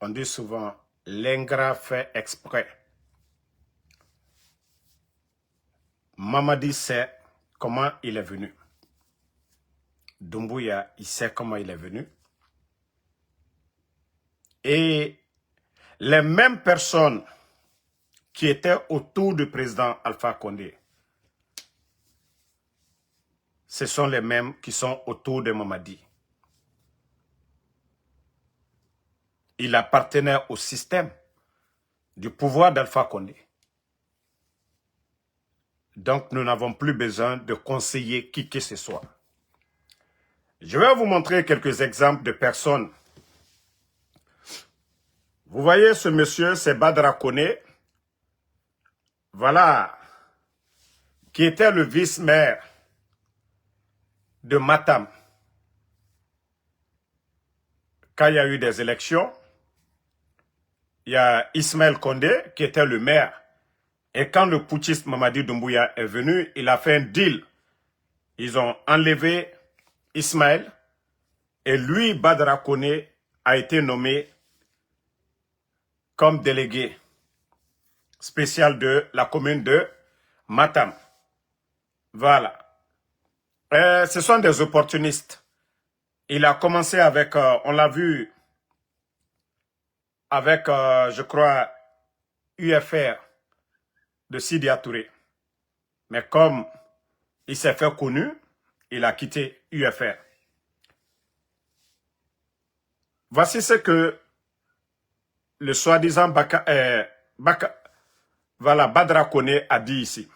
On dit souvent, l'ingrat fait exprès. Mamadi sait comment il est venu. Doumbouya, il sait comment il est venu. Et les mêmes personnes qui étaient autour du président Alpha Condé, ce sont les mêmes qui sont autour de Mamadi. Il appartenait au système du pouvoir d'Alpha Condé. Donc, nous n'avons plus besoin de conseiller qui que ce soit. Je vais vous montrer quelques exemples de personnes. Vous voyez ce monsieur, c'est Badra Koné. Voilà, qui était le vice-maire de Matam. Quand il y a eu des élections, il y a Ismaël Condé qui était le maire. Et quand le putschiste Mamadi Doumbouya est venu, il a fait un deal. Ils ont enlevé Ismaël et lui, Badra Koné, a été nommé comme délégué spécial de la commune de Matam. Voilà. Ce sont des opportunistes. Il a commencé avec, on l'a vu, avec, je crois, UFR de Sidi Touré. Mais comme il s'est fait connu, il a quitté UFR. Voici ce que le soi-disant Badra Koné a dit ici.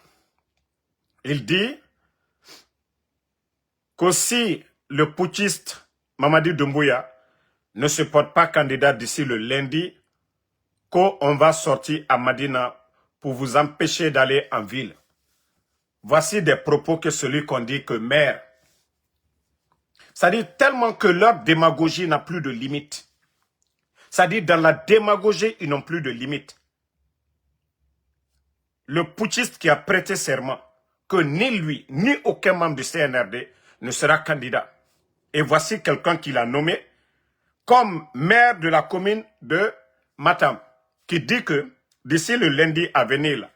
Il dit qu'aussi le putschiste Mamadi Doumbouya ne se porte pas candidat d'ici le lundi, qu'on va sortir à Madina pour vous empêcher d'aller en ville. Voici des propos que celui qu'on dit que maire. C'est-à-dire tellement que leur démagogie n'a plus de limite. C'est-à-dire dans la démagogie, ils n'ont plus de limite. Le putschiste qui a prêté serment que ni lui, ni aucun membre du CNRD ne sera candidat. Et voici quelqu'un qui l'a nommé comme maire de la commune de Matam, qui dit que d'ici le lundi à venir, là,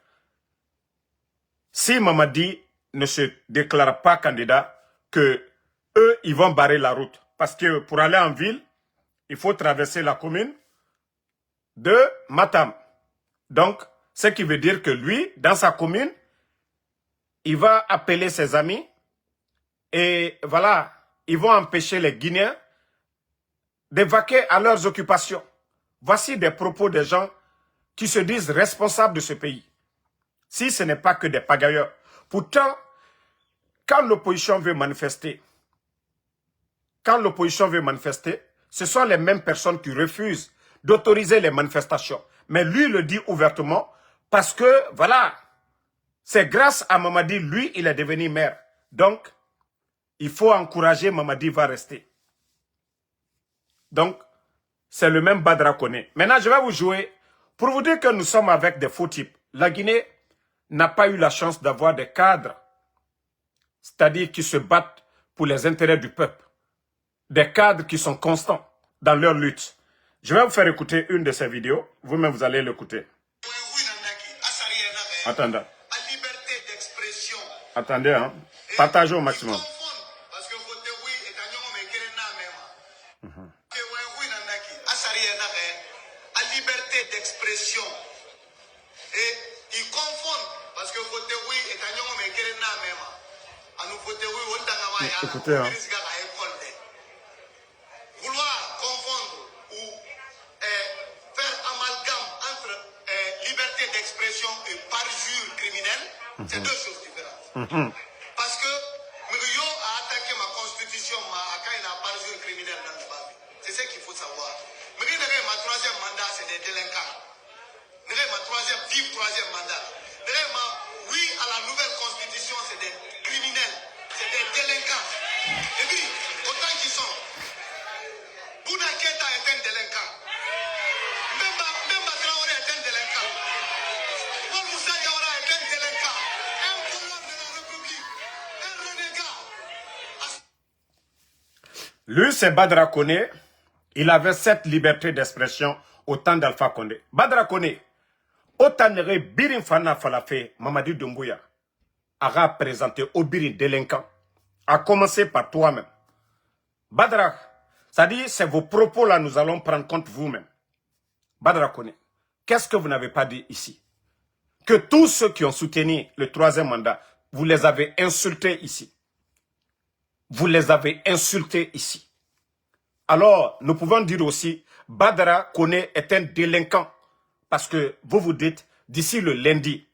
si Mamadi ne se déclare pas candidat, que eux, ils vont barrer la route. Parce que pour aller en ville, il faut traverser la commune de Matam. Donc, ce qui veut dire que lui, dans sa commune, il va appeler ses amis et voilà, ils vont empêcher les Guinéens d'évacuer à leurs occupations. Voici des propos des gens qui se disent responsables de ce pays. Si ce n'est pas que des pagailleurs. Pourtant, quand l'opposition veut manifester, ce sont les mêmes personnes qui refusent d'autoriser les manifestations. Mais lui le dit ouvertement parce que, voilà, c'est grâce à Mamadi, lui, il est devenu maire. Donc, il faut encourager, Mamadi va rester. Donc, c'est le même Badra Koné. Maintenant, je vais vous jouer pour vous dire que nous sommes avec des faux types. La Guinée n'a pas eu la chance d'avoir des cadres, c'est-à-dire qui se battent pour les intérêts du peuple. Des cadres qui sont constants dans leur lutte. Je vais vous faire écouter une de ces vidéos. Vous-même, vous allez l'écouter. Attendez. Attendez, hein. Partagez au maximum. Écoutez, hein. Vouloir confondre ou faire amalgame entre liberté d'expression et parjure criminel, c'est deux choses différentes. Parce que Mourio a attaqué ma constitution, quand il a parjure criminel dans le Babi. C'est ce qu'il faut savoir. Mourio, ma troisième mandat, c'est des délinquants. Ma troisième mandat. Oui, à la nouvelle constitution, c'est des criminels, c'est des délinquants. Et puis, autant qu'ils sont. Bouna Keita est un délinquant. Memba Traoré est un délinquant. Paul Moussa Diawara est un délinquant. Un voleur de la République. Un renégat. Lui, c'est Badra Koné. il avait cette liberté d'expression au temps d'Alpha Condé. Badra Koné, autant nere birin fana falafe, Mamadi Doumbouya, a présenté au birin délinquant, à commencer par toi-même. Badra, ça dit, c'est vos propos là, nous allons prendre compte vous-même. Badra Koné, qu'est-ce que vous n'avez pas dit ici? Que tous ceux qui ont soutenu le 3e mandat, vous les avez insultés ici. Vous les avez insultés ici. Alors, nous pouvons dire aussi, Badara Koné est un délinquant. Parce que vous vous dites, d'ici le lundi,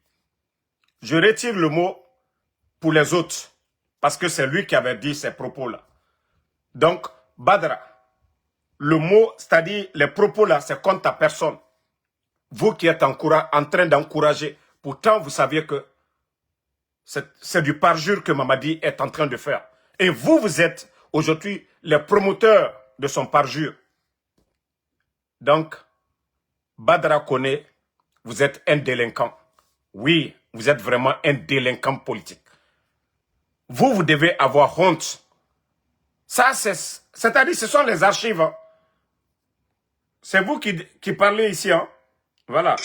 je retire le mot pour les autres. Parce que c'est lui qui avait dit ces propos-là. Donc, Badara, le mot, c'est-à-dire les propos-là, c'est contre ta personne. Vous qui êtes en train d'encourager, pourtant vous saviez que c'est du parjure que Mamadi est en train de faire. Et vous, vous êtes aujourd'hui les promoteurs de son parjure. Donc, Badara Koné, vous êtes un délinquant. Oui, vous êtes vraiment un délinquant politique. Vous, vous devez avoir honte. Ça, c'est-à-dire, ce sont les archives. Hein. C'est vous qui parlez ici. Hein. Voilà.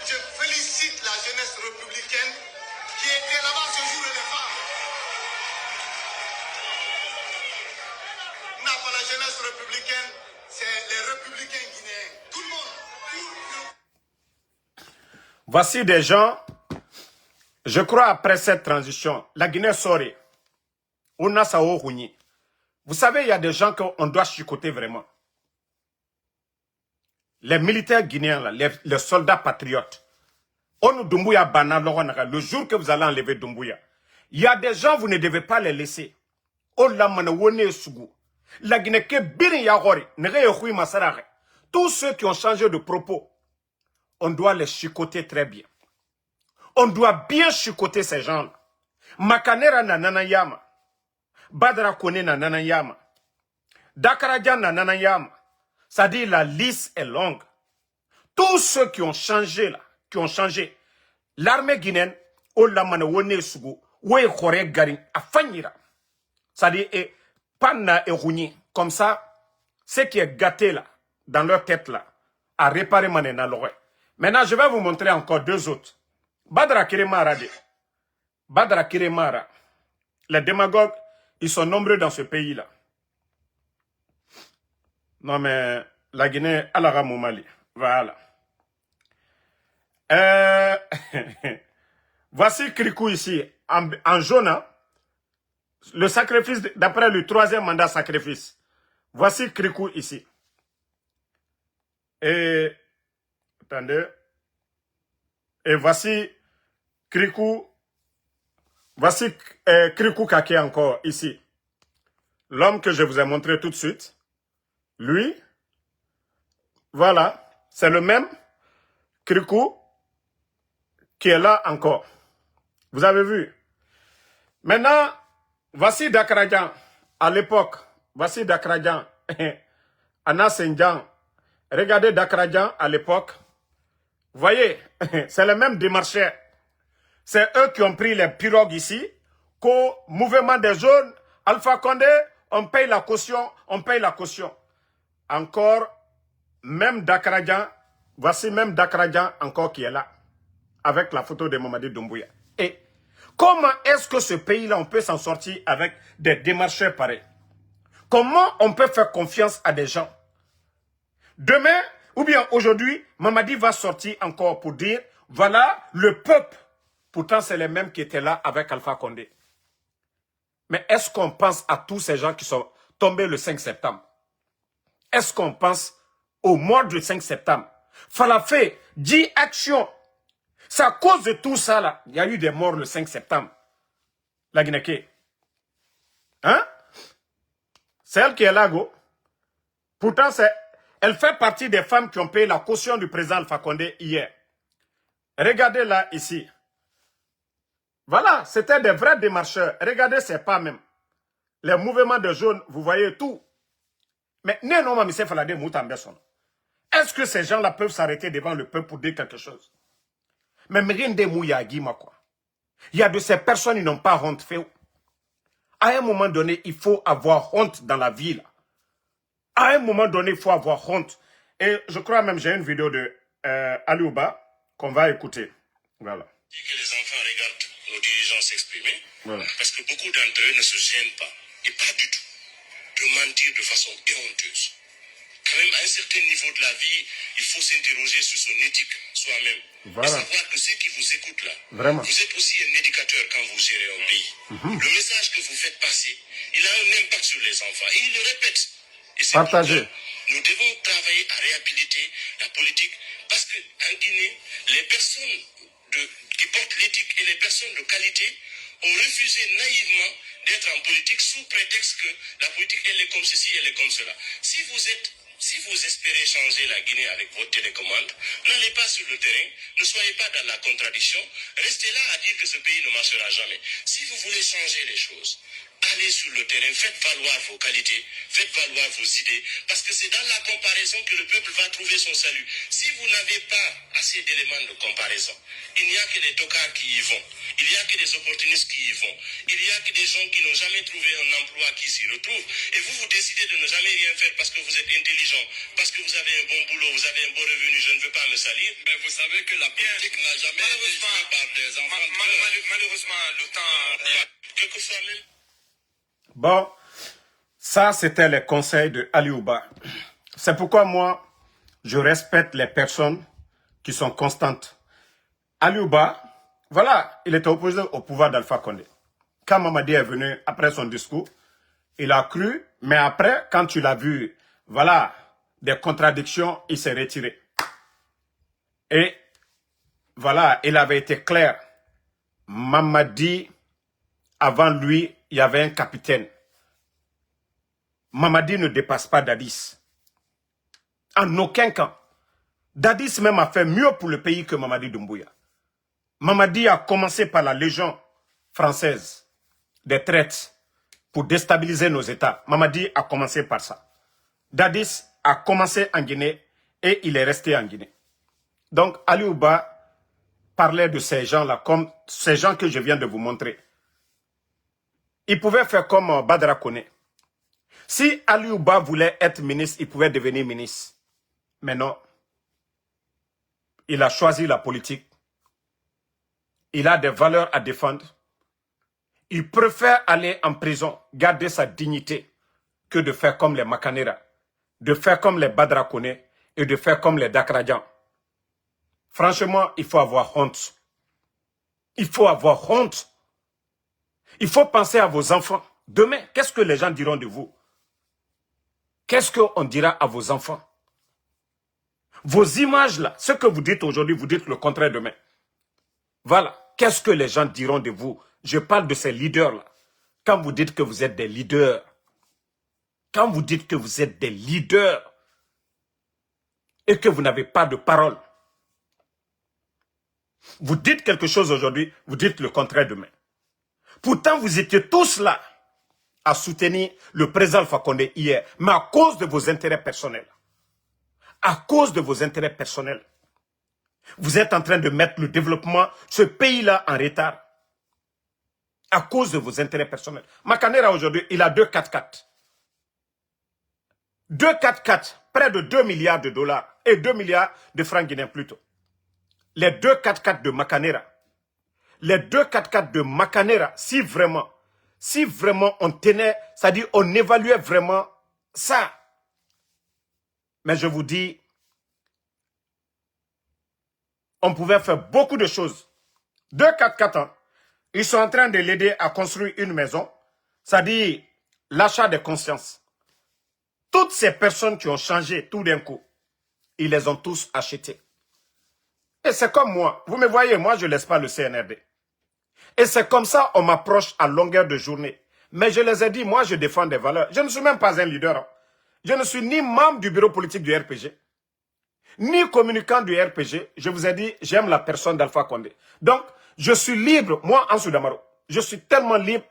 Je félicite la jeunesse républicaine qui était là-bas ce jour et les femmes. Non, pas la jeunesse républicaine, c'est les républicains guinéens. Tout le monde. Voici des gens, je crois après cette transition, la Guinée saurait. On a ça au Rouni. Vous savez, il y a des gens qu'on doit chicoter vraiment. Les militaires guinéens, là, les soldats patriotes. On Doumbouya Bana, le jour que vous allez enlever Doumbouya, il y a des gens, vous ne devez pas les laisser. La Guinée ke birin yagori, tous ceux qui ont changé de propos, on doit les chicoter très bien. On doit bien chicoter ces gens-là. Makanera na nanayama. Badra Koné na nanayama. Dakarajan na nanayama. Ça dit la liste est longue. Tous ceux qui ont changé là, qui ont changé, l'armée guinéenne, Olamane Wone Sugu, Oué Kore Garin, a Fanyira. Ça dit, et Panna et Rouni, comme ça, ce qui est gâté là, dans leur tête là, à réparer Manena l'oreille. Maintenant, je vais vous montrer encore deux autres. Badra Kiremara. Badra Kiremara. Les démagogues, ils sont nombreux dans ce pays-là. Non, mais la Guinée, Alara Moumali. Voilà. Voici Krikou ici, en jaune. Le sacrifice, d'après le 3e mandat sacrifice. Voici Krikou ici. Et, attendez. Et voici Krikou. Voici Krikou Kake encore ici. L'homme que je vous ai montré tout de suite. Lui, voilà, c'est le même Krikou qui est là encore. Vous avez vu. Maintenant, voici Dakarajan à l'époque. Voici Dakarajan. Anna Senjan. Regardez Dakarajan à l'époque. Vous voyez, c'est le même démarcheur. C'est eux qui ont pris les pirogues ici. Qu'au mouvement des jeunes, Alpha Condé, on paye la caution, on paye la caution. Encore, même Dakarajan, voici même Dakarajan encore qui est là, avec la photo de Mamadi Doumbouya. Et comment est-ce que ce pays-là, on peut s'en sortir avec des démarcheurs pareils? Comment on peut faire confiance à des gens? Demain, ou bien aujourd'hui, Mamadi va sortir encore pour dire, voilà le peuple. Pourtant, c'est les mêmes qui étaient là avec Alpha Condé. Mais est-ce qu'on pense à tous ces gens qui sont tombés le 5 septembre? Est-ce qu'on pense au mois du 5 septembre? Falafé, dit action. C'est à cause de tout ça là. Il y a eu des morts le 5 septembre. La Guinée. Hein? C'est elle qui est là, go. Pourtant, elle fait partie des femmes qui ont payé la caution du président Alpha Condé hier. Regardez là, ici. Voilà, c'était des vrais démarcheurs. Regardez ces pas même. Les mouvements de jeunes, vous voyez tout. Mais est-ce que ces gens-là peuvent s'arrêter devant le peuple pour dire quelque chose? Mais quoi. Il y a de ces personnes qui n'ont pas honte. À un moment donné, il faut avoir honte dans la vie. Là. À un moment donné, il faut avoir honte. Et je crois même, j'ai une vidéo de Aliouba qu'on va écouter. Voilà. Que les enfants regardent nos dirigeants s'exprimer, Voilà. parce que beaucoup d'entre eux ne se gênent pas, et pas du tout, de mentir de façon honteuse. Quand même, à un certain niveau de la vie, il faut s'interroger sur son éthique soi-même. Voilà. Et savoir que ceux qui vous écoutent là, Vraiment. vous êtes aussi un éducateur quand vous gérez un pays. Le message que vous faites passer, il a un impact sur les enfants. Et il le répète. Et c'est Partagez. pourquoi nous devons travailler à réhabiliter la politique. Parce qu'en Guinée, les personnes qui portent l'éthique et les personnes de qualité ont refusé naïvement d'être en politique sous prétexte que la politique, elle est comme ceci, elle est comme cela. Si vous espérez changer la Guinée avec votre télécommande, n'allez pas sur le terrain, ne soyez pas dans la contradiction, restez là à dire que ce pays ne marchera jamais. Si vous voulez changer les choses, allez sur le terrain, faites valoir vos qualités, faites valoir vos idées, parce que c'est dans la comparaison que le peuple va trouver son salut. Si vous n'avez pas assez d'éléments de comparaison, il n'y a que des tocards qui y vont, il n'y a que des opportunistes qui y vont, il n'y a que des gens qui n'ont jamais trouvé un emploi qui s'y retrouvent, et vous décidez de ne jamais rien faire parce que vous êtes intelligent, parce que vous avez un bon boulot, vous avez un bon revenu, je ne veux pas me salir. Mais vous savez que la politique n'a jamais été jouée par des enfants. Malheureusement, le temps... Quelquefois même... Bon, ça c'était les conseils de Aliouba. C'est pourquoi moi, je respecte les personnes qui sont constantes. Aliouba, voilà, il était opposé au pouvoir d'Alpha Condé. Quand Mamadi est venu après son discours, il a cru, mais après, quand tu l'as vu, voilà, des contradictions, il s'est retiré. Et voilà, il avait été clair. Mamadi, avant lui, il y avait un capitaine. Mamadi ne dépasse pas Dadis. En aucun cas. Dadis même a fait mieux pour le pays que Mamadi Doumbouya. Mamadi a commencé par la Légion française des traites pour déstabiliser nos États. Mamadi a commencé par ça. Dadis a commencé en Guinée et il est resté en Guinée. Donc Aliouba parlait de ces gens-là comme ces gens que je viens de vous montrer. Il pouvait faire comme Badra Koné. Si Aliouba voulait être ministre, il pouvait devenir ministre. Mais non. Il a choisi la politique. Il a des valeurs à défendre. Il préfère aller en prison, garder sa dignité, que de faire comme les Makanera, de faire comme les Badra Koné et de faire comme les Dakradjan. Franchement, il faut avoir honte. Il faut avoir honte. Il faut penser à vos enfants. Demain, qu'est-ce que les gens diront de vous? Qu'est-ce qu'on dira à vos enfants? Vos images là, ce que vous dites aujourd'hui, vous dites le contraire demain. Voilà. Qu'est-ce que les gens diront de vous? Je parle de ces leaders-là. Quand vous dites que vous êtes des leaders, quand vous dites que vous êtes des leaders et que vous n'avez pas de parole, vous dites quelque chose aujourd'hui, vous dites le contraire demain. Pourtant, vous étiez tous là à soutenir le président Alpha Condé hier, mais à cause de vos intérêts personnels. À cause de vos intérêts personnels. Vous êtes en train de mettre le développement, ce pays-là, en retard. À cause de vos intérêts personnels. Makanera aujourd'hui, il a 2 4x4. 2 4x4, près de 2 milliards de dollars et 2 milliards de francs guinéens plutôt. Les 2 4x4 de Makanera. Les 2 4x4 de Makanera, si vraiment on tenait, c'est-à-dire on évaluait vraiment ça. Mais je vous dis, on pouvait faire beaucoup de choses. 2 4x4 ans. Ils sont en train de l'aider à construire une maison, c'est-à-dire l'achat de conscience. Toutes ces personnes qui ont changé tout d'un coup, ils les ont tous achetées. Et c'est comme moi. Vous me voyez, moi je ne laisse pas le CNRD. Et c'est comme ça on m'approche à longueur de journée. Mais je les ai dit, moi je défends des valeurs. Je ne suis même pas un leader. Je ne suis ni membre du bureau politique du RPG, ni communicant du RPG. Je vous ai dit, j'aime la personne d'Alpha Condé. Donc, Je suis libre, moi, Ansou Damaro. Je suis tellement libre.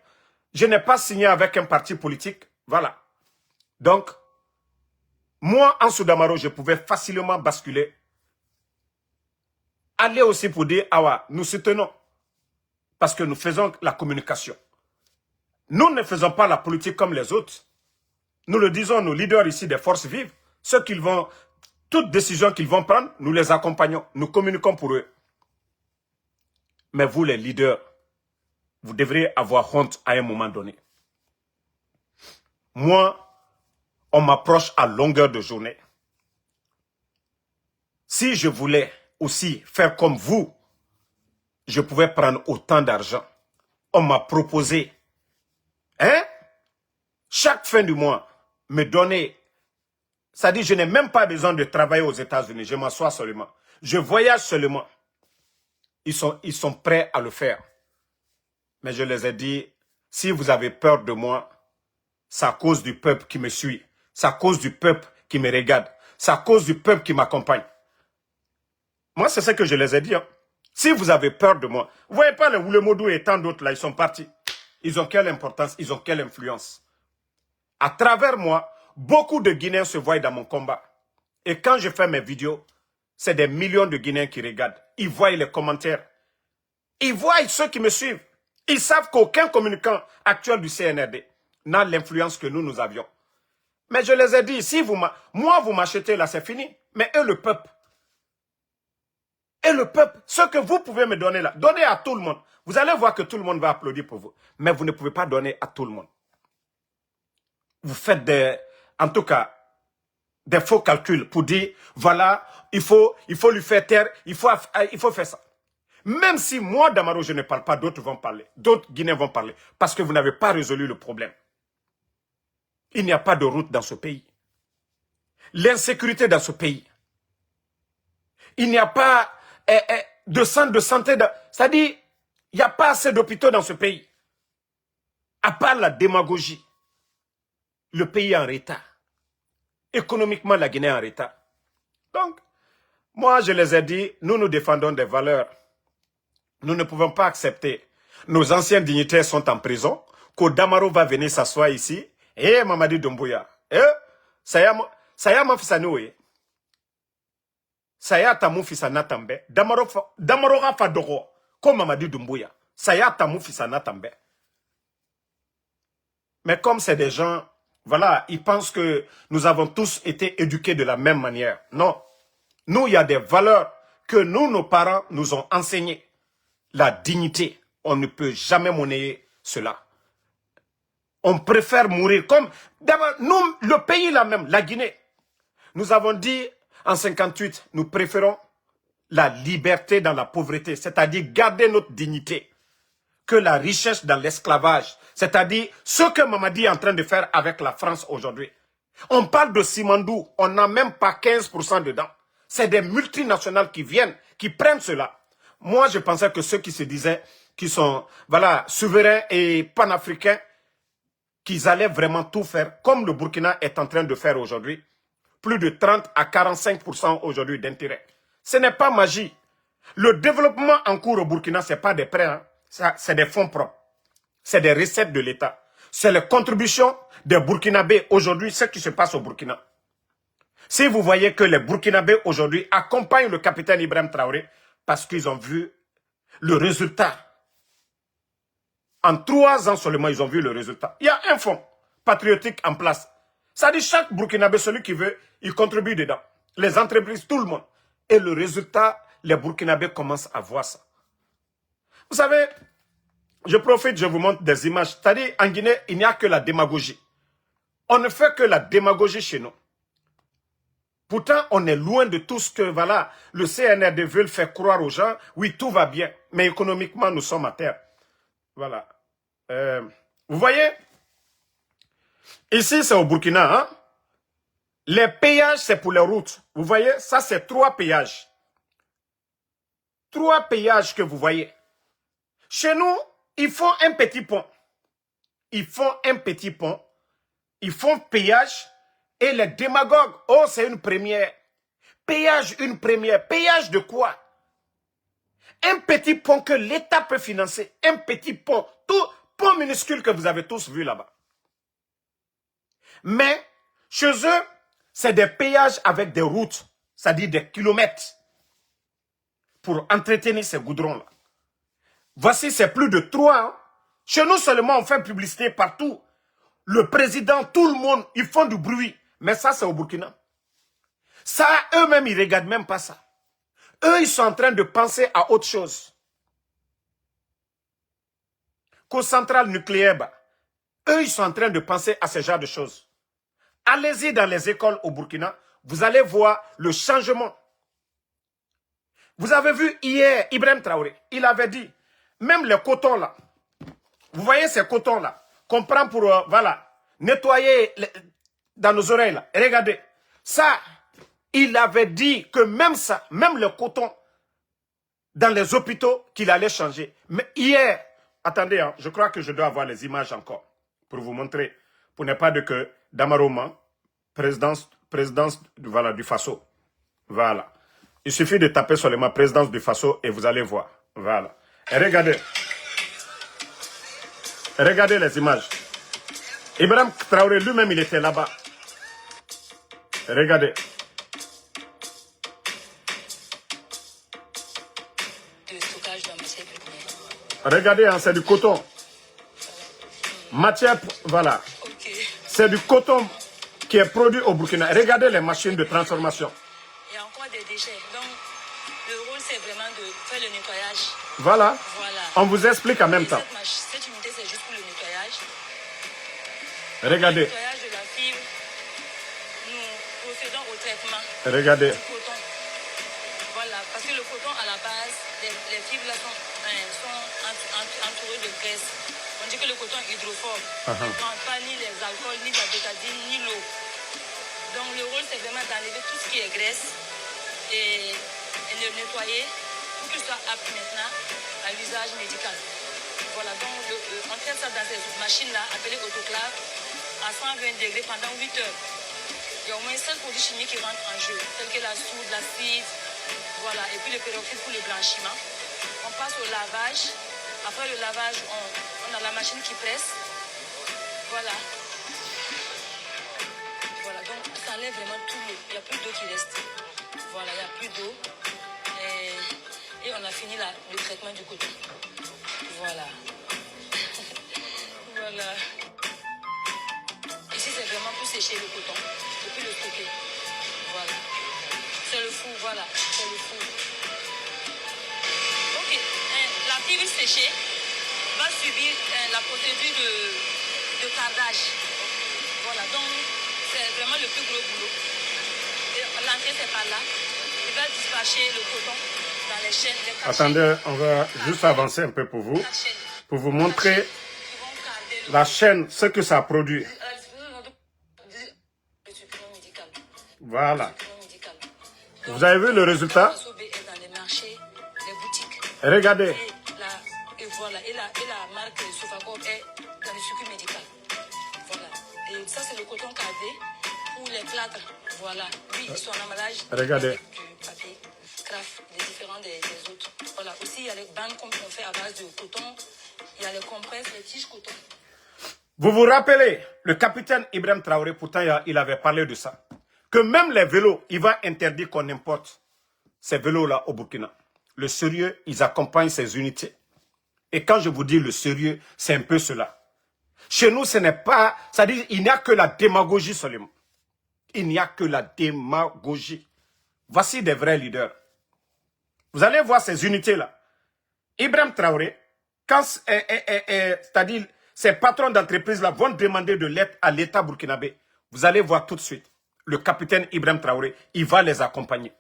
Je n'ai pas signé avec un parti politique. Voilà. Donc, moi, Ansou Damaro, je pouvais facilement basculer. Aller aussi pour dire, ah, nous soutenons. Parce que nous faisons la communication. Nous ne faisons pas la politique comme les autres. Nous le disons, nos leaders ici des forces vives, ceux qui vont, toute décision qu'ils vont prendre, nous les accompagnons, nous communiquons pour eux. Mais vous, les leaders, vous devrez avoir honte à un moment donné. Moi, on m'approche à longueur de journée. Si je voulais aussi faire comme vous, je pouvais prendre autant d'argent. On m'a proposé, hein, chaque fin du mois, me donner, c'est-à-dire je n'ai même pas besoin de travailler aux États-Unis, je m'assois seulement. Je voyage seulement. Ils sont prêts à le faire. Mais je les ai dit, si vous avez peur de moi, c'est à cause du peuple qui me suit. C'est à cause du peuple qui me regarde. C'est à cause du peuple qui m'accompagne. Moi, c'est ce que je les ai dit. Hein. Si vous avez peur de moi, vous voyez pas les Oulemodou et tant d'autres là, ils sont partis. Ils ont quelle importance, ils ont quelle influence. À travers moi, beaucoup de Guinéens se voient dans mon combat. Et quand je fais mes vidéos, c'est des millions de Guinéens qui regardent. Ils voient les commentaires. Ils voient ceux qui me suivent. Ils savent qu'aucun communicant actuel du CNRD n'a l'influence que nous avions. Mais je les ai dit, si vous m'achetez là, c'est fini. Mais eux, le peuple. Et le peuple, ce que vous pouvez me donner là, donnez à tout le monde. Vous allez voir que tout le monde va applaudir pour vous. Mais vous ne pouvez pas donner à tout le monde. Vous faites en tout cas, des faux calculs pour dire, voilà, il faut lui faire taire, il faut faire ça. Même si moi, Damaro, je ne parle pas, d'autres vont parler. D'autres Guinéens vont parler. Parce que vous n'avez pas résolu le problème. Il n'y a pas de route dans ce pays. L'insécurité dans ce pays. Il n'y a pas de centre de santé. C'est-à-dire, il n'y a pas assez d'hôpitaux dans ce pays. À part la démagogie. Le pays est en retard. Économiquement, la Guinée est en retard. Donc, moi, je les ai dit, nous défendons des valeurs. Nous ne pouvons pas accepter. Nos anciens dignitaires sont en prison. Damaro va venir s'asseoir ici. Eh, Mamadi Doumbouya. Eh, saya mafisanoe. Saya tamu fisana tambe. Damaro rafa doro. Comme Mamadi Doumbouya. Saya tamu fisana tambe. Mais comme c'est des gens, voilà, ils pensent que nous avons tous été éduqués de la même manière. Non. Nous, il y a des valeurs que nous, nos parents, nous ont enseignées. La dignité, on ne peut jamais monnayer cela. On préfère mourir comme... D'abord, nous, le pays là même, la Guinée, nous avons dit en 58, nous préférons la liberté dans la pauvreté, c'est-à-dire garder notre dignité, que la richesse dans l'esclavage, c'est-à-dire ce que Mamadi est en train de faire avec la France aujourd'hui. On parle de Simandou, on n'a même pas 15% dedans. C'est des multinationales qui viennent, qui prennent cela. Moi, je pensais que ceux qui se disaient, qui sont, voilà, souverains et panafricains, qu'ils allaient vraiment tout faire, comme le Burkina est en train de faire aujourd'hui. Plus de 30 à 45% aujourd'hui d'intérêt. Ce n'est pas magie. Le développement en cours au Burkina, ce n'est pas des prêts, hein. C'est des fonds propres. C'est des recettes de l'État. C'est les contributions des Burkinabés aujourd'hui, ce qui se passe au Burkina. Si vous voyez que les Burkinabés aujourd'hui accompagnent le capitaine Ibrahim Traoré, parce qu'ils ont vu le résultat. En 3 ans seulement, ils ont vu le résultat. Il y a un fonds patriotique en place. Ça dit chaque Burkinabé, celui qui veut, il contribue dedans. Les entreprises, tout le monde. Et le résultat, les Burkinabés commencent à voir ça. Vous savez, je profite, je vous montre des images. C'est-à-dire, en Guinée, il n'y a que la démagogie. On ne fait que la démagogie chez nous. Pourtant, on est loin de tout ce que, voilà, le CNRD veut faire croire aux gens. Oui, tout va bien. Mais économiquement, nous sommes à terre. Voilà. Vous voyez? Ici, c'est au Burkina. Hein? Les péages, c'est pour les routes. Vous voyez? Ça, c'est 3 péages. 3 péages que vous voyez. Chez nous, ils font un petit pont. Ils font un petit pont. Ils font péage. Et les démagogues, oh, c'est une première. Péage, une première. Péage de quoi? Un petit pont que l'État peut financer. Un petit pont. Tout pont minuscule que vous avez tous vu là-bas. Mais, chez eux, c'est des péages avec des routes. C'est-à-dire des kilomètres. Pour entretenir ces goudrons-là. Voici, c'est plus de 3 ans. Chez nous seulement, on fait publicité partout. Le président, tout le monde, ils font du bruit. Mais ça, c'est au Burkina. Ça, eux-mêmes, ils ne regardent même pas ça. Eux, ils sont en train de penser à autre chose. Qu'aux centrales nucléaires, eux, ils sont en train de penser à ce genre de choses. Allez-y dans les écoles au Burkina, vous allez voir le changement. Vous avez vu hier, Ibrahim Traoré, il avait dit, même les cotons là, vous voyez ces cotons là, qu'on prend pour, voilà, nettoyer dans nos oreilles là, regardez, ça, il avait dit que même ça, même le coton dans les hôpitaux, qu'il allait changer. Mais hier, attendez, hein, je crois que je dois avoir les images encore, pour vous montrer, pour ne pas dire que Damaroma, présidence voilà, du Faso, voilà. Il suffit de taper seulement présidence du Faso et vous allez voir. Voilà. Et regardez. Regardez les images. Ibrahim Traoré lui-même, il était là-bas. Regardez. Regardez, hein, c'est du coton. Matière, voilà. C'est du coton qui est produit au Burkina. Regardez les machines de transformation. Il y a encore des déchets. Donc, le rôle, c'est vraiment de faire le nettoyage. Voilà. Voilà. On vous explique en même temps. Cette unité, c'est juste pour le nettoyage. Regardez. Le nettoyage de la fibre, nous procédons au traitement. Regardez. Du coton. Voilà. Parce que le coton, à la base, les fibres là sont entourées de graisse. On dit que le coton est hydrophobe. Il ne prend pas ni les alcools, ni la bétadine, ni l'eau. Donc le rôle, c'est vraiment d'enlever tout ce qui est graisse et le nettoyer pour qu'il soit apte maintenant à l'usage médical. Voilà, donc on traite ça dans ces machines-là, appelées autoclaves, à 120 degrés pendant 8 heures. Il y a au moins 5 produits chimiques qui rentrent en jeu, tels que la soude, l'acide, voilà, et puis le peroxyde pour le blanchiment. On passe au lavage. Après le lavage, on a la machine qui presse. Voilà. Voilà, donc ça enlève vraiment tout l'eau. Il n'y a plus d'eau qui reste. Voilà, il n'y a plus d'eau. Et on a fini le traitement du coton. Voilà. Voilà. Ici, c'est vraiment pour sécher le coton. Et puis le stocker. Voilà. C'est le four, voilà. C'est le four. Ok. La fibre séchée va subir la procédure de cardage. Voilà, donc c'est vraiment le plus gros boulot. L'entrée, c'est par là. Il va dispatcher le coton dans les chaînes. Attendez, on va juste avancer un peu pour vous montrer la chaîne, ce que ça produit. Voilà. Vous avez vu le résultat? Regardez. Et la marque Sofacor est dans le circuit médical. Voilà. Et ça, c'est le coton cardé pour les plâtres. Voilà. Lui, ils sont en emballage. Regardez. Avec du papier craft, des différents des autres. Voilà. Aussi, il y a les bandes qu'on fait à base de coton. Il y a les compresses, les tiges coton. Vous vous rappelez, le capitaine Ibrahim Traoré, pourtant, il avait parlé de ça. Que même les vélos, il va interdire qu'on importe ces vélos-là au Burkina. Le sérieux, ils accompagnent ces unités. Et quand je vous dis le sérieux, c'est un peu cela. Chez nous, ce n'est pas... C'est-à-dire, il n'y a que la démagogie seulement. Il n'y a que la démagogie. Voici des vrais leaders. Vous allez voir ces unités-là. Ibrahim Traoré, quand, c'est-à-dire, ces patrons d'entreprise-là vont demander de l'aide à l'État burkinabé, vous allez voir tout de suite, le capitaine Ibrahim Traoré, il va les accompagner.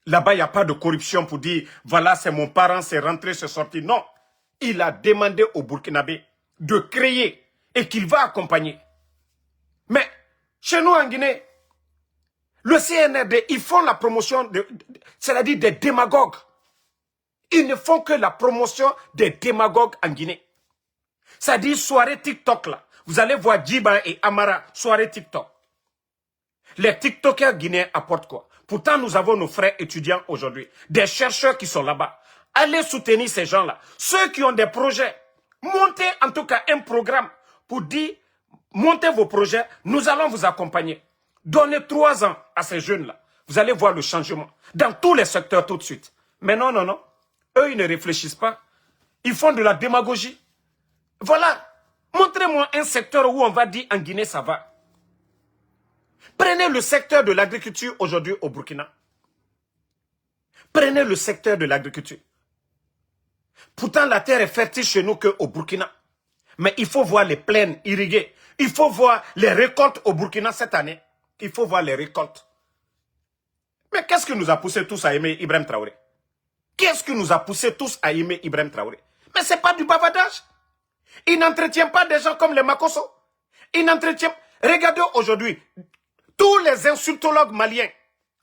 Là-bas, il n'y a pas de corruption pour dire, voilà, c'est mon parent, c'est rentré, c'est sorti. Non, il a demandé au Burkinabé de créer et qu'il va accompagner. Mais, chez nous en Guinée, le CNRD, ils font la promotion, c'est-à-dire des démagogues. Ils ne font que la promotion des démagogues en Guinée. C'est-à-dire soirée TikTok là. Vous allez voir Djiba et Amara, soirée TikTok. Les TikTokers guinéens apportent quoi? Pourtant, nous avons nos frères étudiants aujourd'hui, des chercheurs qui sont là-bas. allez soutenir ces gens-là. Ceux qui ont des projets, montez en tout cas un programme pour dire, montez vos projets, nous allons vous accompagner. Donnez 3 ans à ces jeunes-là. Vous allez voir le changement dans tous les secteurs tout de suite. Mais non, non, non. Eux, ils ne réfléchissent pas. Ils font de la démagogie. Voilà. Montrez-moi un secteur où on va dire en Guinée, ça va. Prenez le secteur de l'agriculture aujourd'hui au Burkina. Prenez le secteur de l'agriculture. Pourtant, la terre est fertile chez nous qu'au Burkina. Mais il faut voir les plaines irriguées. Il faut voir les récoltes au Burkina cette année. Il faut voir les récoltes. Mais qu'est-ce qui nous a poussé tous à aimer Ibrahim Traoré? Qu'est-ce qui nous a poussé tous à aimer Ibrahim Traoré? Mais ce n'est pas du bavardage. Il n'entretient pas des gens comme les Makosso. Il n'entretient... Regardez aujourd'hui, tous les insultologues maliens,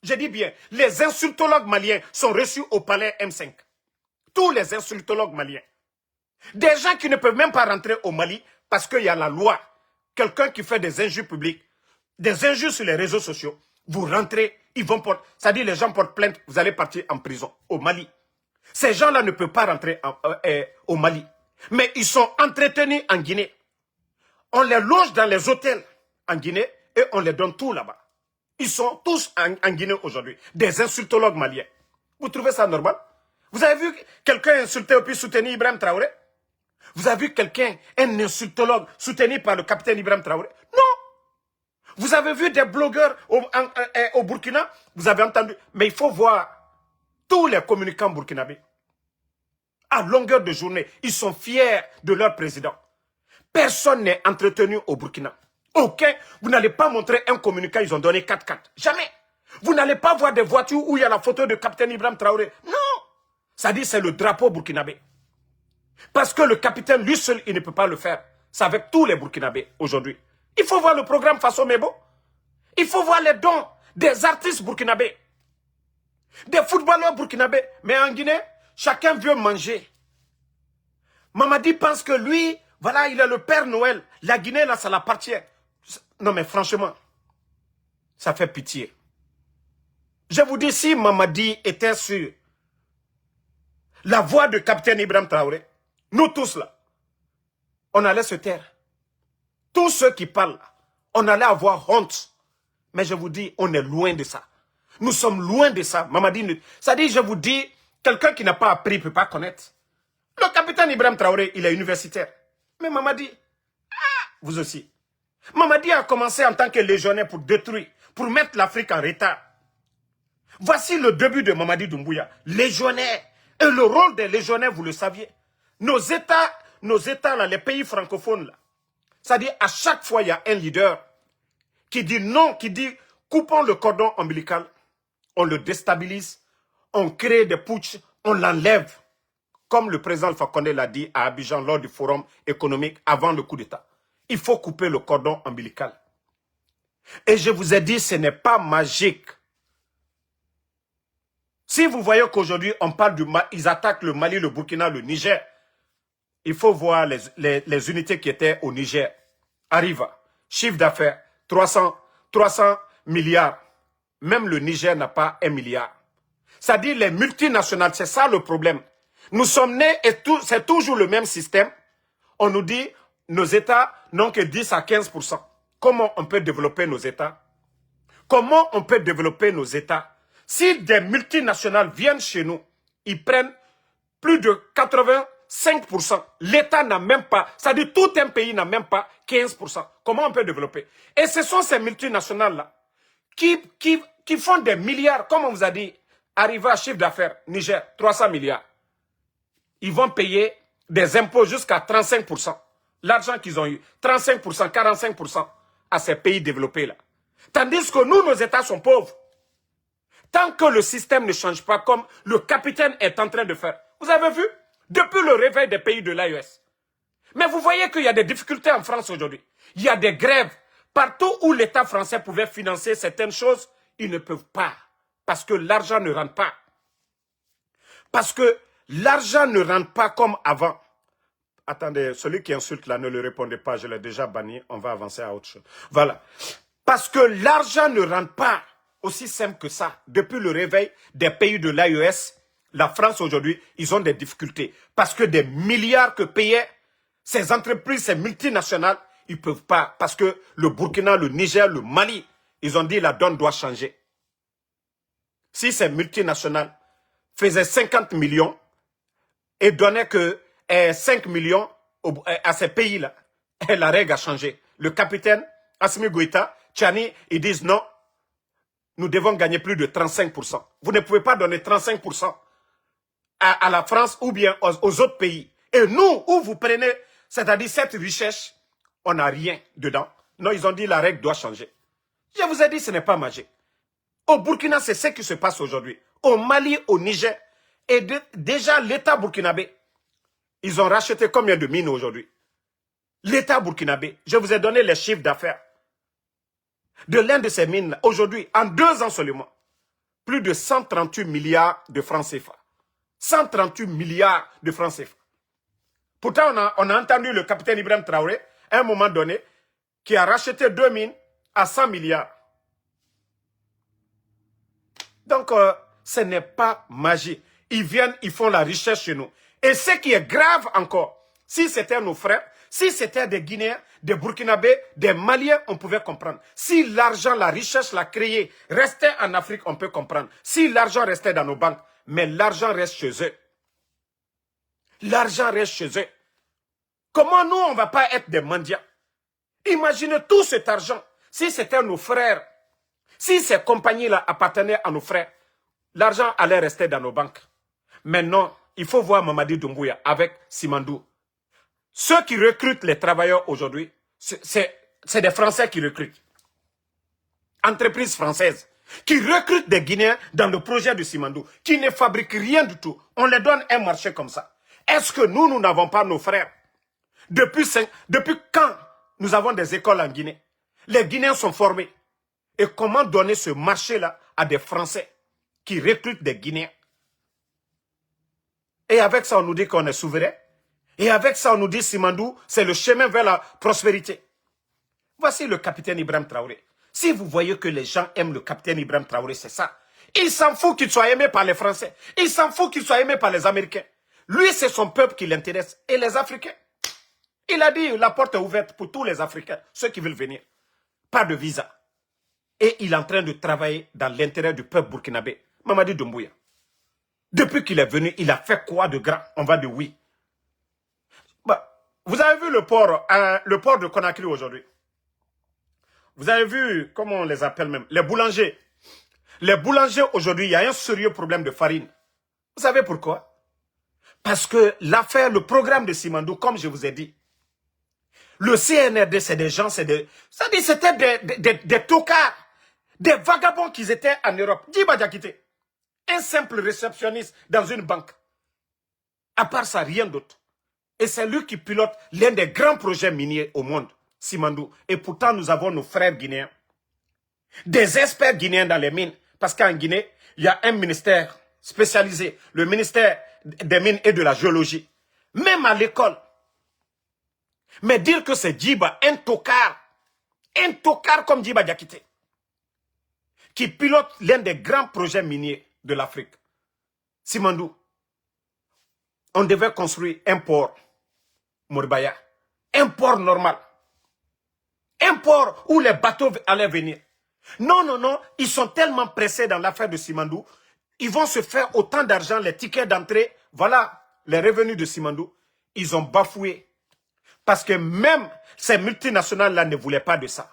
je dis bien, les insultologues maliens sont reçus au palais M5. Tous les insultologues maliens. Des gens qui ne peuvent même pas rentrer au Mali parce qu'il y a la loi. Quelqu'un qui fait des injures publiques, des injures sur les réseaux sociaux, vous rentrez, ils vont porter... C'est-à-dire les gens portent plainte, vous allez partir en prison au Mali. Ces gens-là ne peuvent pas rentrer au Mali. Mais ils sont entretenus en Guinée. On les loge dans les hôtels en Guinée et on les donne tout là-bas. Ils sont tous en Guinée aujourd'hui. Des insultologues maliens. Vous trouvez ça normal? Vous avez vu quelqu'un insulter et puis soutenir Ibrahim Traoré? Vous avez vu quelqu'un, un insultologue, soutenu par le capitaine Ibrahim Traoré? Non! Vous avez vu des blogueurs au Burkina? Vous avez entendu? Mais il faut voir tous les communicants burkinabés. À longueur de journée, ils sont fiers de leur président. Personne n'est entretenu au Burkina. Aucun, vous n'allez pas montrer un communicant, ils ont donné 4-4. Jamais. Vous n'allez pas voir des voitures où il y a la photo de capitaine Ibrahim Traoré. Non. Ça dit c'est le drapeau burkinabé. Parce que le capitaine, lui seul, il ne peut pas le faire. C'est avec tous les burkinabés aujourd'hui. Il faut voir le programme Faso Mebo. Il faut voir les dons des artistes burkinabés. Des footballeurs burkinabés. Mais en Guinée, chacun veut manger. Mamadi pense que lui, voilà, il est le Père Noël. La Guinée, là, ça l'appartient. Non, mais franchement, ça fait pitié. Je vous dis, si Mamadi était sur la voix de capitaine Ibrahim Traoré, nous tous là, on allait se taire. Tous ceux qui parlent, on allait avoir honte. Mais je vous dis, on est loin de ça. Nous sommes loin de ça. Mamadi, ça dit, je vous dis, quelqu'un qui n'a pas appris ne peut pas connaître. Le capitaine Ibrahim Traoré, il est universitaire. Mais Mamadi, vous aussi. Mamadi a commencé en tant que légionnaire pour détruire, pour mettre l'Afrique en retard. Voici le début de Mamadi Doumbouya, légionnaire. Et le rôle des légionnaires, vous le saviez. Nos États là, les pays francophones là, c'est-à-dire à chaque fois, il y a un leader qui dit non, qui dit coupons le cordon ombilical, on le déstabilise, on crée des putschs, on l'enlève. Comme le président Alpha Condé l'a dit à Abidjan lors du forum économique avant le coup d'État. Il faut couper le cordon ombilical. Et je vous ai dit, ce n'est pas magique. Si vous voyez qu'aujourd'hui, on parle du Mali, ils attaquent le Mali, le Burkina, le Niger, il faut voir les unités qui étaient au Niger. Arriva, chiffre d'affaires, 300 milliards. Même le Niger n'a pas 1 milliard. C'est-à-dire les multinationales, c'est ça le problème. Nous sommes nés et c'est toujours le même système. On nous dit, nos États n'ont que 10 à 15%. Comment on peut développer nos États? Comment on peut développer nos États? Si des multinationales viennent chez nous, ils prennent plus de 85%. L'État n'a même pas, c'est-à-dire tout un pays n'a même pas 15%. Comment on peut développer? Et ce sont ces multinationales-là qui font des milliards, comme on vous a dit, arriver à chiffre d'affaires, Niger, 300 milliards. Ils vont payer des impôts jusqu'à 35%. L'argent qu'ils ont eu, 35%, 45% à ces pays développés-là. Tandis que nous, nos États sont pauvres. Tant que le système ne change pas comme le capitaine est en train de faire. Vous avez vu? Depuis le réveil des pays de l'AES. Mais vous voyez qu'il y a des difficultés en France aujourd'hui. Il y a des grèves. Partout où l'État français pouvait financer certaines choses, ils ne peuvent pas. Parce que l'argent ne rentre pas. Parce que l'argent ne rentre pas comme avant. Attendez, celui qui insulte là, ne le répondez pas, je l'ai déjà banni, on va avancer à autre chose. Voilà. Parce que l'argent ne rentre pas aussi simple que ça. Depuis le réveil des pays de l'AES, La France aujourd'hui, ils ont des difficultés. Parce que des milliards que payaient ces entreprises, ces multinationales, ils ne peuvent pas. Parce que le Burkina, le Niger, le Mali, ils ont dit la donne doit changer. Si ces multinationales faisaient 50 millions et donnaient que 5 millions à ces pays-là, la règle a changé. Le capitaine Assimi Goïta, Tchani, ils disent non, nous devons gagner plus de 35%. Vous ne pouvez pas donner 35% à la France ou bien aux autres pays. Et nous, où vous prenez, c'est-à-dire cette richesse, on n'a rien dedans. Non, ils ont dit la règle doit changer. Je vous ai dit, ce n'est pas magique. Au Burkina, c'est ce qui se passe aujourd'hui. Au Mali, au Niger, et déjà l'État burkinabé, ils ont racheté combien de mines aujourd'hui? L'État burkinabé, je vous ai donné les chiffres d'affaires de l'un de ces mines aujourd'hui, en 2 ans seulement, plus de 138 milliards de francs CFA. 138 milliards de francs CFA. Pourtant, on a entendu le capitaine Ibrahim Traoré, à un moment donné, qui a racheté 2 mines à 100 milliards. Donc, ce n'est pas magique. Ils viennent, ils font la richesse chez nous. Et ce qui est grave encore, si c'était nos frères, si c'était des Guinéens, des Burkinabés, des Maliens, on pouvait comprendre. Si l'argent, la richesse, la créée restait en Afrique, on peut comprendre. Si l'argent restait dans nos banques, mais l'argent reste chez eux. L'argent reste chez eux. Comment nous, on ne va pas être des mendiants? Imaginez tout cet argent. Si c'était nos frères, si ces compagnies-là appartenaient à nos frères, l'argent allait rester dans nos banques. Mais non, il faut voir Mamadi Doumbouya avec Simandou. Ceux qui recrutent les travailleurs aujourd'hui, c'est des Français qui recrutent. Entreprises françaises qui recrutent des Guinéens dans le projet de Simandou, qui ne fabriquent rien du tout. On les donne un marché comme ça. Est-ce que nous n'avons pas nos frères? Depuis quand nous avons des écoles en Guinée? Les Guinéens sont formés. Et comment donner ce marché-là à des Français qui recrutent des Guinéens? Et avec ça, on nous dit qu'on est souverain. Et avec ça, on nous dit Simandou, c'est le chemin vers la prospérité. Voici le capitaine Ibrahim Traoré. Si vous voyez que les gens aiment le capitaine Ibrahim Traoré, c'est ça. Il s'en fout qu'il soit aimé par les Français. Il s'en fout qu'il soit aimé par les Américains. Lui, c'est son peuple qui l'intéresse. Et les Africains. Il a dit, la porte est ouverte pour tous les Africains, ceux qui veulent venir. Pas de visa. Et il est en train de travailler dans l'intérêt du peuple burkinabé. Mamadi Doumbouya. Depuis qu'il est venu, il a fait quoi de grand? On va dire oui. Bah, vous avez vu le port de Conakry aujourd'hui. Vous avez vu, comment on les appelle même, les boulangers. Les boulangers aujourd'hui, il y a un sérieux problème de farine. Vous savez pourquoi? Parce que l'affaire, le programme de Simandou, comme je vous ai dit, le CNRD, c'est des gens, c'était des tocards, des vagabonds qui étaient en Europe. Djiba Diakité, un simple réceptionniste dans une banque. À part ça, rien d'autre. Et c'est lui qui pilote l'un des grands projets miniers au monde, Simandou. Et pourtant, nous avons nos frères guinéens, des experts guinéens dans les mines. Parce qu'en Guinée, il y a un ministère spécialisé, le ministère des mines et de la géologie. Même à l'école. Mais dire que c'est Djiba, un tocard comme Djiba Diakité, qui pilote l'un des grands projets miniers de l'Afrique. Simandou, on devait construire un port, Morbaya, un port normal, un port où les bateaux allaient venir. Non, non, non, ils sont tellement pressés dans l'affaire de Simandou, ils vont se faire autant d'argent, les tickets d'entrée, voilà les revenus de Simandou, ils ont bafoué. Parce que même ces multinationales-là ne voulaient pas de ça.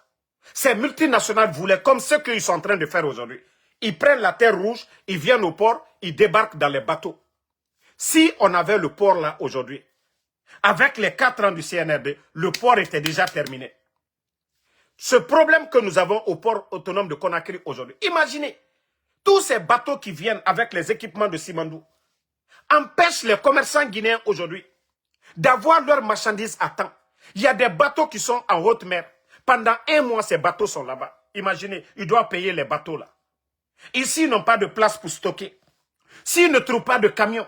Ces multinationales voulaient comme ce qu'ils sont en train de faire aujourd'hui. Ils prennent la terre rouge, ils viennent au port, ils débarquent dans les bateaux. Si on avait le port là aujourd'hui, avec les 4 ans du CNRD, le port était déjà terminé. Ce problème que nous avons au port autonome de Conakry aujourd'hui, imaginez, tous ces bateaux qui viennent avec les équipements de Simandou empêchent les commerçants guinéens aujourd'hui d'avoir leurs marchandises à temps. Il y a des bateaux qui sont en haute mer. Pendant 1 mois, ces bateaux sont là-bas. Imaginez, ils doivent payer les bateaux là. Ici, ils n'ont pas de place pour stocker. S'ils ne trouvent pas de camions,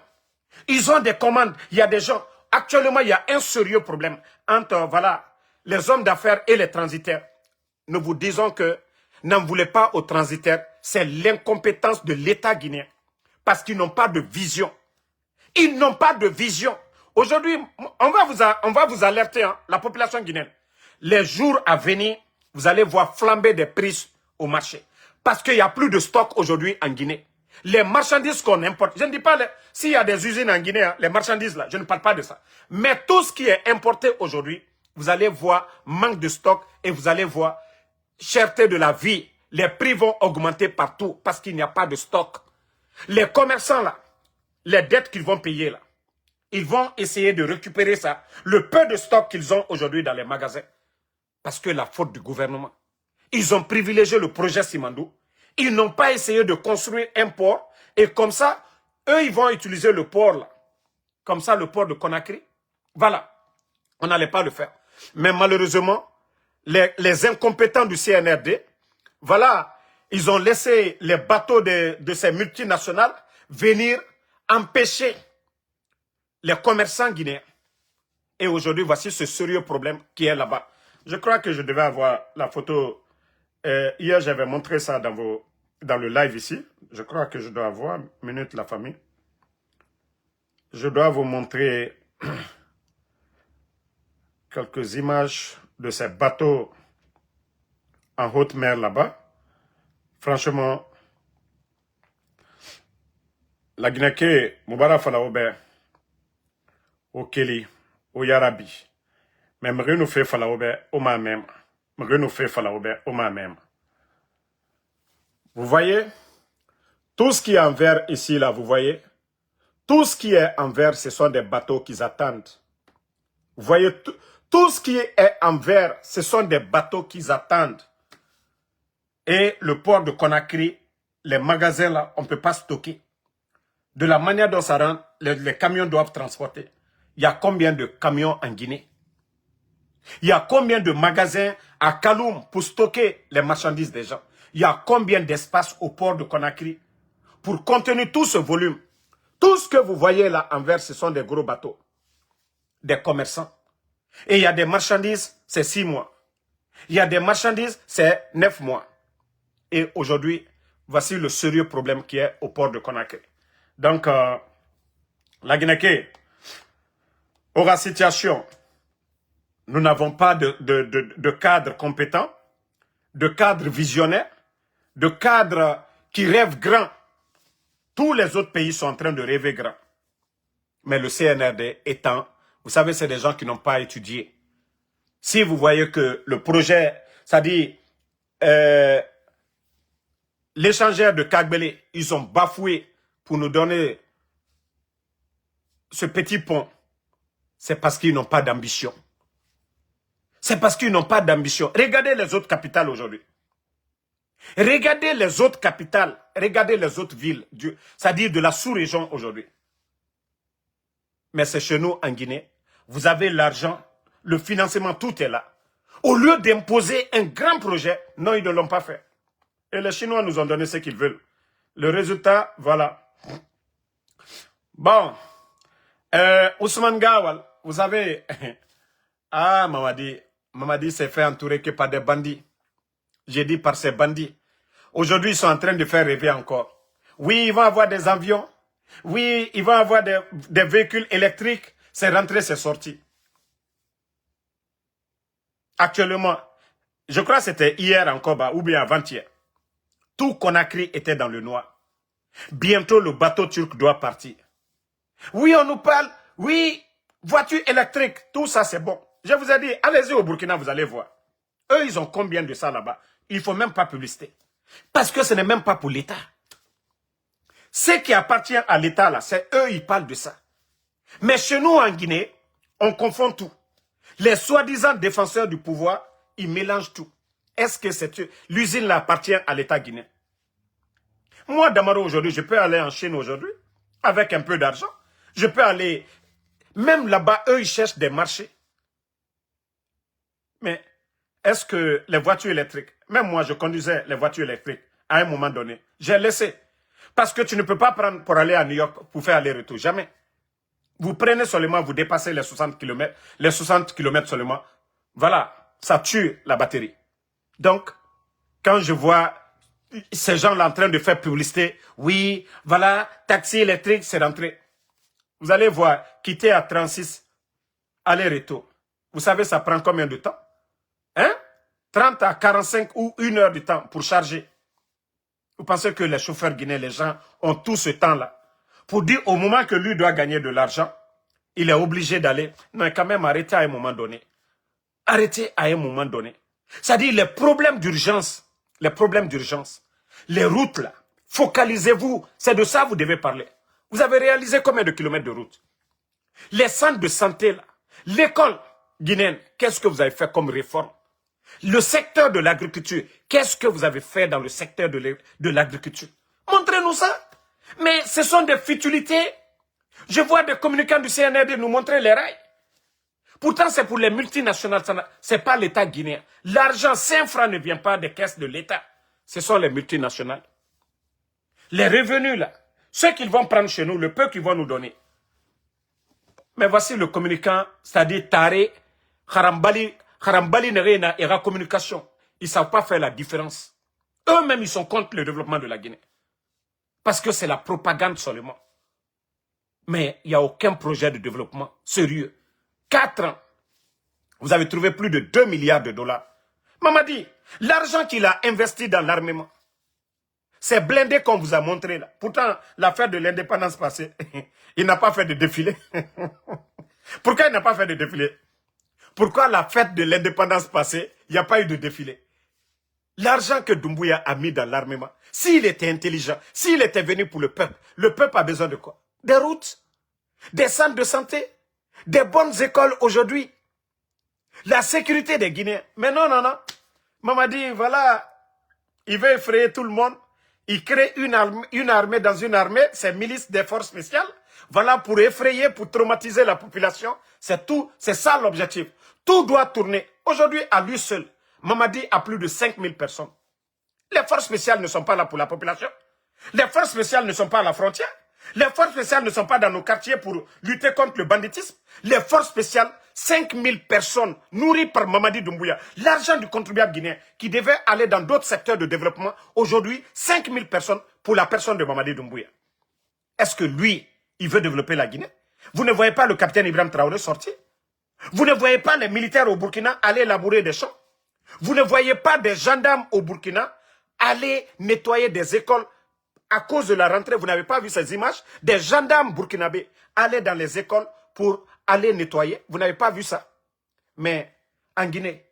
ils ont des commandes. Il y a des gens. Actuellement, il y a un sérieux problème entre les hommes d'affaires et les transitaires. Nous vous disons que n'en voulez pas aux transitaires. C'est l'incompétence de l'État guinéen. Parce qu'ils n'ont pas de vision. Ils n'ont pas de vision. Aujourd'hui, on va vous alerter, hein, la population guinéenne. Les jours à venir, vous allez voir flamber des prix au marché. Parce qu'il n'y a plus de stock aujourd'hui en Guinée. Les marchandises qu'on importe, je ne dis pas s'il y a des usines en Guinée, hein, les marchandises là, je ne parle pas de ça. Mais tout ce qui est importé aujourd'hui, vous allez voir manque de stock et vous allez voir cherté de la vie. Les prix vont augmenter partout parce qu'il n'y a pas de stock. Les commerçants là, les dettes qu'ils vont payer là, ils vont essayer de récupérer ça, le peu de stock qu'ils ont aujourd'hui dans les magasins. Parce que la faute du gouvernement. Ils ont privilégié le projet Simandou. Ils n'ont pas essayé de construire un port. Et comme ça, eux, ils vont utiliser le port là. Comme ça, le port de Conakry. Voilà. On n'allait pas le faire. Mais malheureusement, les incompétents du CNRD, voilà, ils ont laissé les bateaux de ces multinationales venir empêcher les commerçants guinéens. Et aujourd'hui, voici ce sérieux problème qui est là-bas. Je crois que je devais avoir la photo. Hier, j'avais montré ça dans le live ici. Je crois que je dois avoir, minute la famille. Je dois vous montrer quelques images de ces bateaux en haute mer là-bas. Franchement, la Guinée, Moubara Falaoube, au Keli, au Yarabi. Mais je nous fait Falaoube au même. Vous voyez, tout ce qui est en vert ici, là, vous voyez, tout ce qui est en vert, ce sont des bateaux qui attendent. Vous voyez, tout ce qui est en vert, ce sont des bateaux qui attendent. Et le port de Conakry, les magasins là, on ne peut pas stocker. De la manière dont ça rentre, les camions doivent transporter. Il y a combien de camions en Guinée? Il y a combien de magasins à Kaloum pour stocker les marchandises des gens? Il y a combien d'espace au port de Conakry pour contenir tout ce volume? Tout ce que vous voyez là en vert, ce sont des gros bateaux, des commerçants. Et il y a des marchandises, c'est 6 mois. Il y a des marchandises, c'est 9 mois. Et aujourd'hui, voici le sérieux problème qui est au port de Conakry. Donc, la Guinée, aura situation. Nous n'avons pas de cadre compétent, de cadre visionnaire, de cadre qui rêve grand. Tous les autres pays sont en train de rêver grand. Mais le CNRD étant, vous savez, c'est des gens qui n'ont pas étudié. Si vous voyez que le projet, c'est-à-dire l'échangeur de Kagbele, ils ont bafoué pour nous donner ce petit pont, c'est parce qu'ils n'ont pas d'ambition. C'est parce qu'ils n'ont pas d'ambition. Regardez les autres capitales aujourd'hui. Regardez les autres capitales. Regardez les autres villes. C'est-à-dire de la sous-région aujourd'hui. Mais c'est chez nous en Guinée. Vous avez l'argent, le financement, tout est là. Au lieu d'imposer un grand projet, non, ils ne l'ont pas fait. Et les Chinois nous ont donné ce qu'ils veulent. Le résultat, voilà. Bon. Ousmane Gawal, vous savez... Ah, Mamadi s'est fait entourer que par des bandits. J'ai dit par ces bandits. Aujourd'hui, ils sont en train de faire rêver encore. Oui, ils vont avoir des avions. Oui, ils vont avoir des véhicules électriques. C'est rentré, c'est sorti. Actuellement, je crois que c'était hier encore, ou bien avant-hier. Tout Conakry était dans le noir. Bientôt, le bateau turc doit partir. Oui, on nous parle. Oui, voiture électrique. Tout ça, c'est bon. Je vous ai dit, allez-y au Burkina, vous allez voir. Eux, ils ont combien de ça là-bas? Il ne faut même pas publicité. Parce que ce n'est même pas pour l'État. Ce qui appartient à l'État, là, c'est eux, ils parlent de ça. Mais chez nous, en Guinée, on confond tout. Les soi-disant défenseurs du pouvoir, ils mélangent tout. Est-ce que l'usine là appartient à l'État guinéen? Moi, Damaro, aujourd'hui, je peux aller en Chine aujourd'hui, avec un peu d'argent. Je peux aller... Même là-bas, eux, ils cherchent des marchés. Mais est-ce que les voitures électriques, même moi je conduisais les voitures électriques à un moment donné, j'ai laissé. Parce que tu ne peux pas prendre pour aller à New York pour faire aller-retour, jamais. Vous prenez seulement, vous dépassez les 60 km seulement. Voilà, ça tue la batterie. Donc, quand je vois ces gens-là en train de faire publicité. Oui, voilà, taxi électrique, c'est rentré. Vous allez voir, quitter à 36, aller-retour. Vous savez, ça prend combien de temps? Hein? 30 à 45 ou 1 heure de temps pour charger. Vous pensez que les chauffeurs guinéens, les gens ont tout ce temps-là pour dire au moment que lui doit gagner de l'argent, il est obligé d'aller. Non, quand même, arrêtez à un moment donné. Arrêtez à un moment donné. C'est-à-dire les problèmes d'urgence, les routes là, focalisez-vous. C'est de ça que vous devez parler. Vous avez réalisé combien de kilomètres de route? Les centres de santé là, l'école guinéenne, qu'est-ce que vous avez fait comme réforme? Le secteur de l'agriculture, qu'est-ce que vous avez fait dans le secteur de l'agriculture? Montrez-nous ça. Mais ce sont des futilités. Je vois des communicants du CNRD nous montrer les rails. Pourtant, c'est pour les multinationales, ce n'est pas l'État guinéen. L'argent, 5 francs ne vient pas des caisses de l'État. Ce sont les multinationales. Les revenus, là, ceux qu'ils vont prendre chez nous, le peu qu'ils vont nous donner. Mais voici le communicant, c'est-à-dire Taré, Harambali Nerena et la communication. Ils ne savent pas faire la différence. Eux-mêmes, ils sont contre le développement de la Guinée. Parce que c'est la propagande seulement. Mais il n'y a aucun projet de développement sérieux. 4 ans, vous avez trouvé plus de 2 milliards de dollars. Mamadi, l'argent qu'il a investi dans l'armement, c'est blindé qu'on vous a montré là. Pourtant, l'affaire de l'indépendance passée, il n'a pas fait de défilé. Pourquoi il n'a pas fait de défilé? Pourquoi la fête de l'indépendance passée, il n'y a pas eu de défilé? L'argent que Doumbouya a mis dans l'armement, s'il était intelligent, s'il était venu pour le peuple a besoin de quoi? Des routes, des centres de santé, des bonnes écoles aujourd'hui, la sécurité des Guinéens. Mais non. Mamadi, voilà, il veut effrayer tout le monde. Il crée une armée dans une armée, c'est milice des forces spéciales. Voilà, pour effrayer, pour traumatiser la population. C'est tout, c'est ça l'objectif. Tout doit tourner. Aujourd'hui, à lui seul, Mamadi a plus de 5000 personnes. Les forces spéciales ne sont pas là pour la population. Les forces spéciales ne sont pas à la frontière. Les forces spéciales ne sont pas dans nos quartiers pour lutter contre le banditisme. Les forces spéciales, 5000 personnes nourries par Mamadi Doumbouya. L'argent du contribuable guinéen qui devait aller dans d'autres secteurs de développement. Aujourd'hui, 5000 personnes pour la personne de Mamadi Doumbouya. Est-ce que lui, il veut développer la Guinée? Vous ne voyez pas le capitaine Ibrahim Traoré sortir? Vous ne voyez pas les militaires au Burkina aller labourer des champs? Vous ne voyez pas des gendarmes au Burkina aller nettoyer des écoles? À cause de la rentrée, vous n'avez pas vu ces images? Des gendarmes burkinabés aller dans les écoles pour aller nettoyer. Vous n'avez pas vu ça? Mais en Guinée,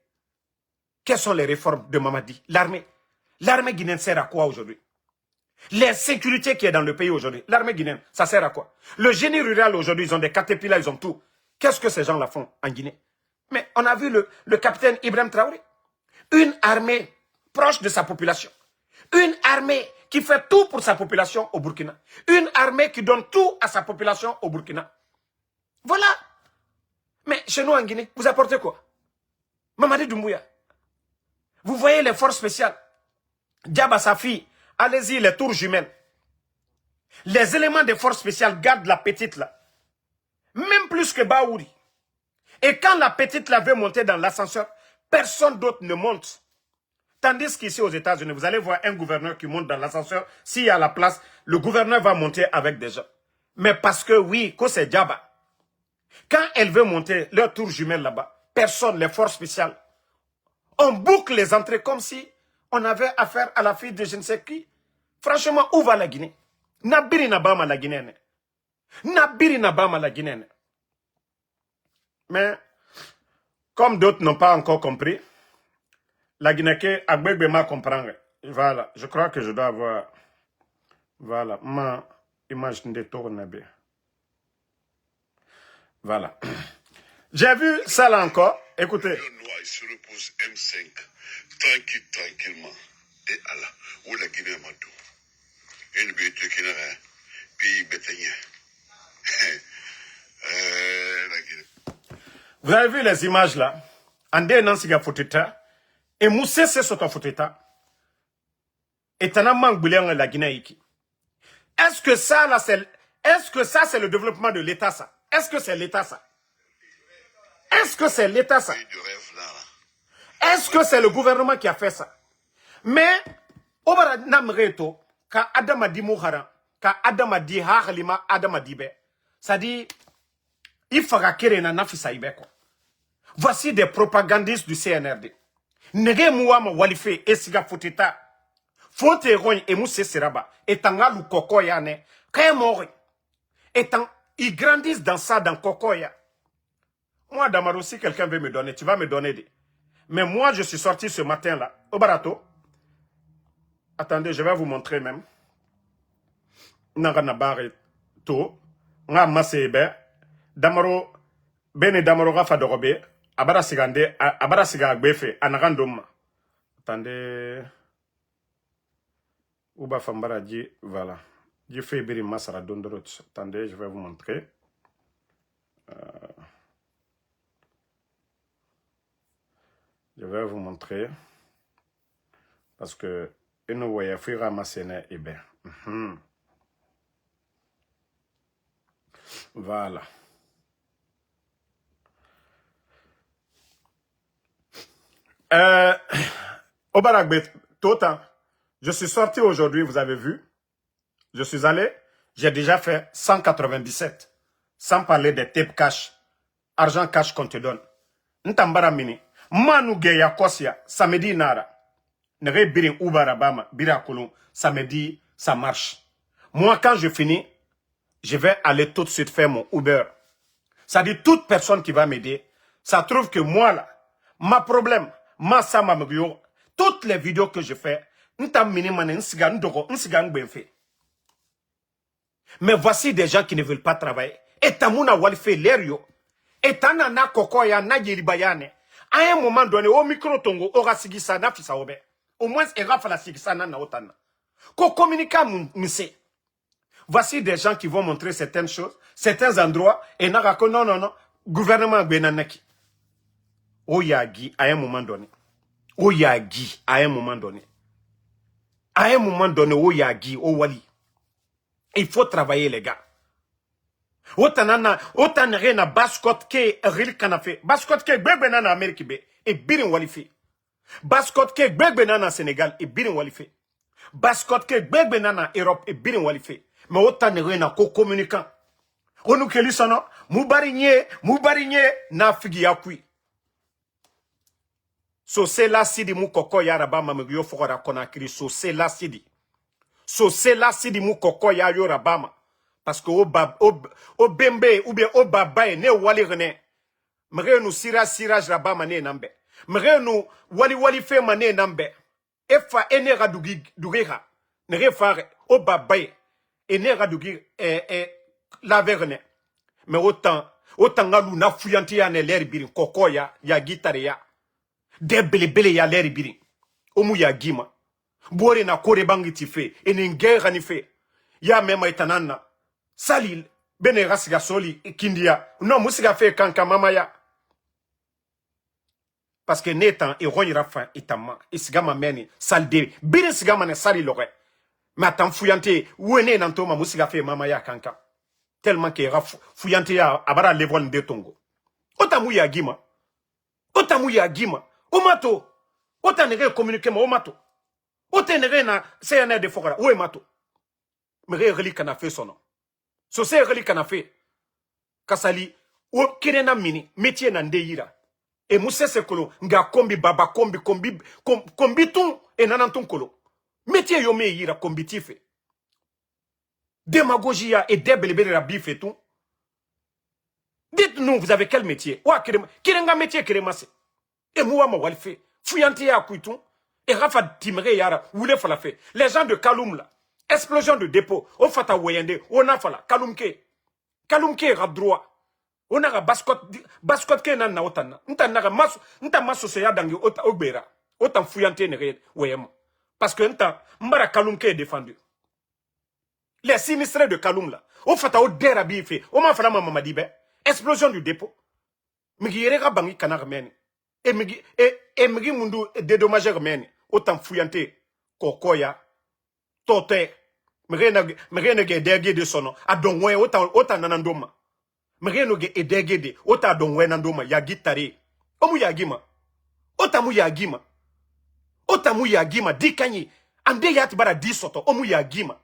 quelles sont les réformes de Mamadi? L'armée. L'armée guinéenne sert à quoi aujourd'hui? Les sécurités qui est dans le pays aujourd'hui, l'armée guinéenne, ça sert à quoi? Le génie rural aujourd'hui, ils ont des caterpillars, ils ont tout. Qu'est-ce que ces gens-là font en Guinée? Mais on a vu le capitaine Ibrahim Traoré. Une armée proche de sa population. Une armée qui fait tout pour sa population au Burkina. Une armée qui donne tout à sa population au Burkina. Voilà. Mais chez nous en Guinée, vous apportez quoi? Mamadi Doumbouya. Vous voyez les forces spéciales. Diaba sa fille. Allez-y, les tours jumelles. Les éléments des forces spéciales gardent la petite là. Même plus que Baouri. Et quand la petite là veut monter dans l'ascenseur, personne d'autre ne monte. Tandis qu'ici aux États-Unis, vous allez voir un gouverneur qui monte dans l'ascenseur. S'il y a la place, le gouverneur va monter avec des gens. Mais parce que oui, que c'est Diaba. Quand elle veut monter leur tour jumelle là-bas, personne, les forces spéciales, on boucle les entrées comme si on avait affaire à la fille de je ne sais qui. Franchement, où va la Guinée? Nabiri Nabama la Guinée. Nabiri Nabama la Guinée. Mais, comme d'autres n'ont pas encore compris, la Guinée, Agbegbema comprend. Voilà, je crois que je dois avoir. Voilà, ma image de tourner. Voilà. J'ai vu ça là encore. Écoutez. Le noir, il se repose M5, tranquillement. Et Allah, où la Guinée m'a tout. Et le but qui n'a rien. Pays bétaillien. La Guinée. Vous avez vu les images là? Andé Nansiga Foteta. Et Moussé c'est son Foteta. Et Tanamang Bouliang la Guinée. Est-ce que ça là c'est. Est-ce que ça c'est le développement de l'État ça? Est-ce que c'est l'État ça? Est-ce que c'est l'État ça? Est-ce que c'est le gouvernement qui a fait ça? Mais Obara namreto ka Adama di Mouhara, ka Adama di Harlima Adama dibe. Ça dit, il fera kere na nafisa ibeko. Voici des propagandistes du CNRD. Nege muama walife esiga foteta. Fote rogne et mousse seraba. Etanga lu kokoya ne. Kaya mori. Etant, ils grandissent dans ça, dans kokoya. Moi, Damaro, si quelqu'un veut me donner, tu vas me donner des. Mais moi, je suis sorti ce matin-là, au Barato. Attendez, je vais vous montrer même. Nangana bare to. Nga masebe. Damaro, bene Damaro rafa dorobe. Abara sigande, abara siga befe, anagandoma. Attendez. Uba fambara di, voilà. J'ai fait biri masara dondorot. Attendez, je vais vous montrer. Je vais vous montrer. Parce que, une voyage, il faut ramasser et bien. Voilà. Au Baragbe, Tota, je suis sorti aujourd'hui, vous avez vu. Je suis allé, j'ai déjà fait 197. Sans parler des tapes cash. Argent cash qu'on te donne. Ntambara mini. Manu geya kosia, samedi nara. Nere birin ubarabama, birakulun, samedi, ça marche. Moi, quand je finis, je vais aller tout de suite faire mon Uber. Ça dit, toute personne qui va m'aider, ça trouve que moi, là, ma problème, ma sama mugyo, toutes les vidéos que je fais, mais voici des gens qui ne veulent pas travailler. Et tamuna walfe l'erio. Et tanana kokoya na yeribayane. À un moment donné, au micro tongo, aura sigisa na fisa obe. Au moins, il va falloir sigisa na otana. Ko communique misse. Voici des gens qui vont montrer certaines choses, certains endroits, et n'a que non, gouvernement benanaki. Oyagi, à un moment donné. Oyagi, à un moment donné. À un moment donné, oyagi, wali. Il faut travailler, les gars. Autant na baskot ke ril kanafe. Baskot ke gbegbe na Amérique be et birin walifi. Baskot ke gbegbe na Sénégal et birin walifi. Baskot ke gbegbe na Europe et birin walifi. Mais autant na ko communicant. Onu keli sono mubarinye na figi yakui. So c'est la sidi mu koko yaraba mamegyo fokora konakiri so c'est la sidi. So c'est la sidi mu koko ya yorabama. Parce que au bembe ou bien au babaye ne wali rene. Mre nous sirage rabama ne nambe. Mre nous wali fe mane nambe. Efa enera dugiha. Ne fare au babaye. Enera dugi la verne. Mais autant ngalu na fuyanti ya ne l'air birin koko ya gitare ya. De bele ya l'air birin. Omu ya gima. Bore na kore bangi tife. Ene ngera ni fe. Ya mema itanana. Salil, bene rasiga soli, kindia. Non, musiga fe kanka mama ya. Parce que netan, et ron rafa, itama, isigama meni, salde, bine sigama ne sali lore. Mais attends, fuyante, ouene nantoma, musiga fe mama ya kanka. Tellement que raf, fuyante ya, abara levon de tongo. Otamu ya gima. Omato. Otanere communiquer ma omato. Otanere na CNR de Fogara, ou mato. Mere reli kana fe sono. So c'est reli kana fe. Kasali, o kirena mini, métier na ndeira. Et mousse se kolo, nga kombi baba, kombi ton, et nananton kolo. Métier yome yira, kombi tife. Démagogie et débelébé la bif et tout. Dites-nous, vous avez quel métier? Ouah, kirenga métier kiremase. Et moi, ma walfe. Fouyanti ya kuiton. Et Rafa Timre yara, voulez fala fait. Les gens de Kaloum là. Explosion de dépôt. On fata weyende. On a fala. Kaloumke droit. On a baskot ke nan na otana. Nta maso se ya dangi obera. Otan fouyanté ne weyema. Parce que mbara Kaloumke est défendu. Les sinistrés de Kaloum là. On fata o derabi fait. On m'a fala mamadibe. Explosion du dépôt. Migi yerega bangi kanar meni. Et migi mundu dédommagé meni. Otan fouyanté. Kokoya. Tote. Mrene ge dege de sono. Adonwe ota nanandoma. Mrene ge edege de. Ota adonwe nandoma. Ya gitare. Omu ya gima. Otamu ya gima. Dikanyi. ande yati bara di soto omu ya gima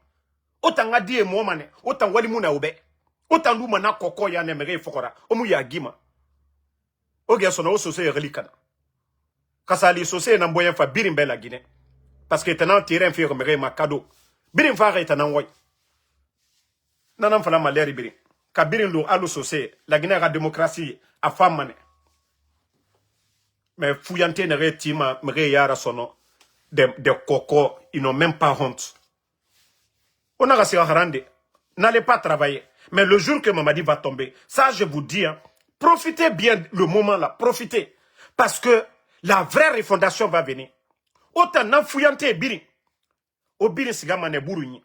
otanga di e momane otan wali muna obe otan lu mana koko ya ne mere fokora omu ya gima oge sono osose relikana kasali sose na mboyen fa birim bela Guinée parce que tenan terrain fi mere ma cadeau birim fa re tenan woy nanam fala maleri birim ka birim lu alu sose la Guinée la démocratie a famane mais fuyante ne retima mere yara sono de coco, ils n'ont même pas honte. On a rassuré Harande. N'allez pas travailler. Mais le jour que Mamadi va tomber, ça je vous dis, hein, profitez bien le moment là, profitez. Parce que la vraie refondation va venir. Autant n'enfouillante biri. Au biri sigamane bouruni.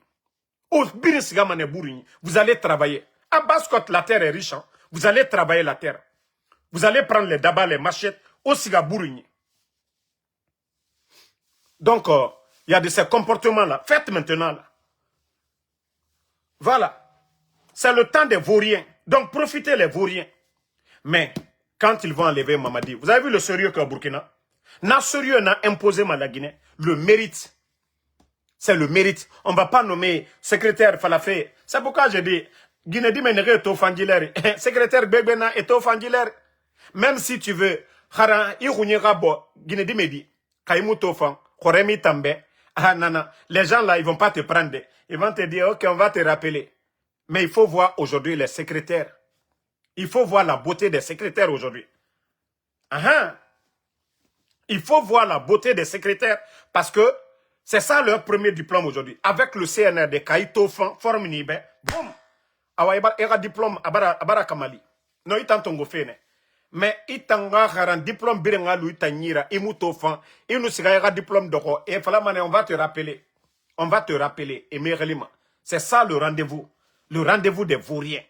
Au biri sigamane bouruni. Vous allez travailler. À Basse-Côte, la terre est riche. Hein. Vous allez travailler la terre. Vous allez prendre les dabas, les machettes, au siga bouruni. Donc, il y a de ces comportements-là. Faites maintenant, là. Voilà. C'est le temps des vauriens. Donc, profitez les vauriens. Mais, quand ils vont enlever Mamadi, vous avez vu le sérieux qu'au Burkina? N'a sérieux n'a imposé à la Guinée. Le mérite. C'est le mérite. On ne va pas nommer secrétaire Falafé. C'est pourquoi je dis, Guinée dit, mais est au fangilère. Secrétaire Bébena est au fangilère. Même si tu veux, Guinée dit, mais dit, Kaimou Tofan. Ah, nana. Les gens là, ils vont pas te prendre. Ils vont te dire, ok, on va te rappeler. Mais il faut voir aujourd'hui les secrétaires. Il faut voir la beauté des secrétaires aujourd'hui. Il faut voir la beauté des secrétaires parce que c'est ça leur premier diplôme aujourd'hui. Avec le CNRD, Kaito forme Nibe, boum. Awa ira diplôme abara kamali. Non, il t'entend faire. Mais il t'a un diplôme biringa lui tanira imutofan il nous sera diplôme d'oro et falamane on va te rappeler et merelima c'est ça le rendez-vous des vauriens.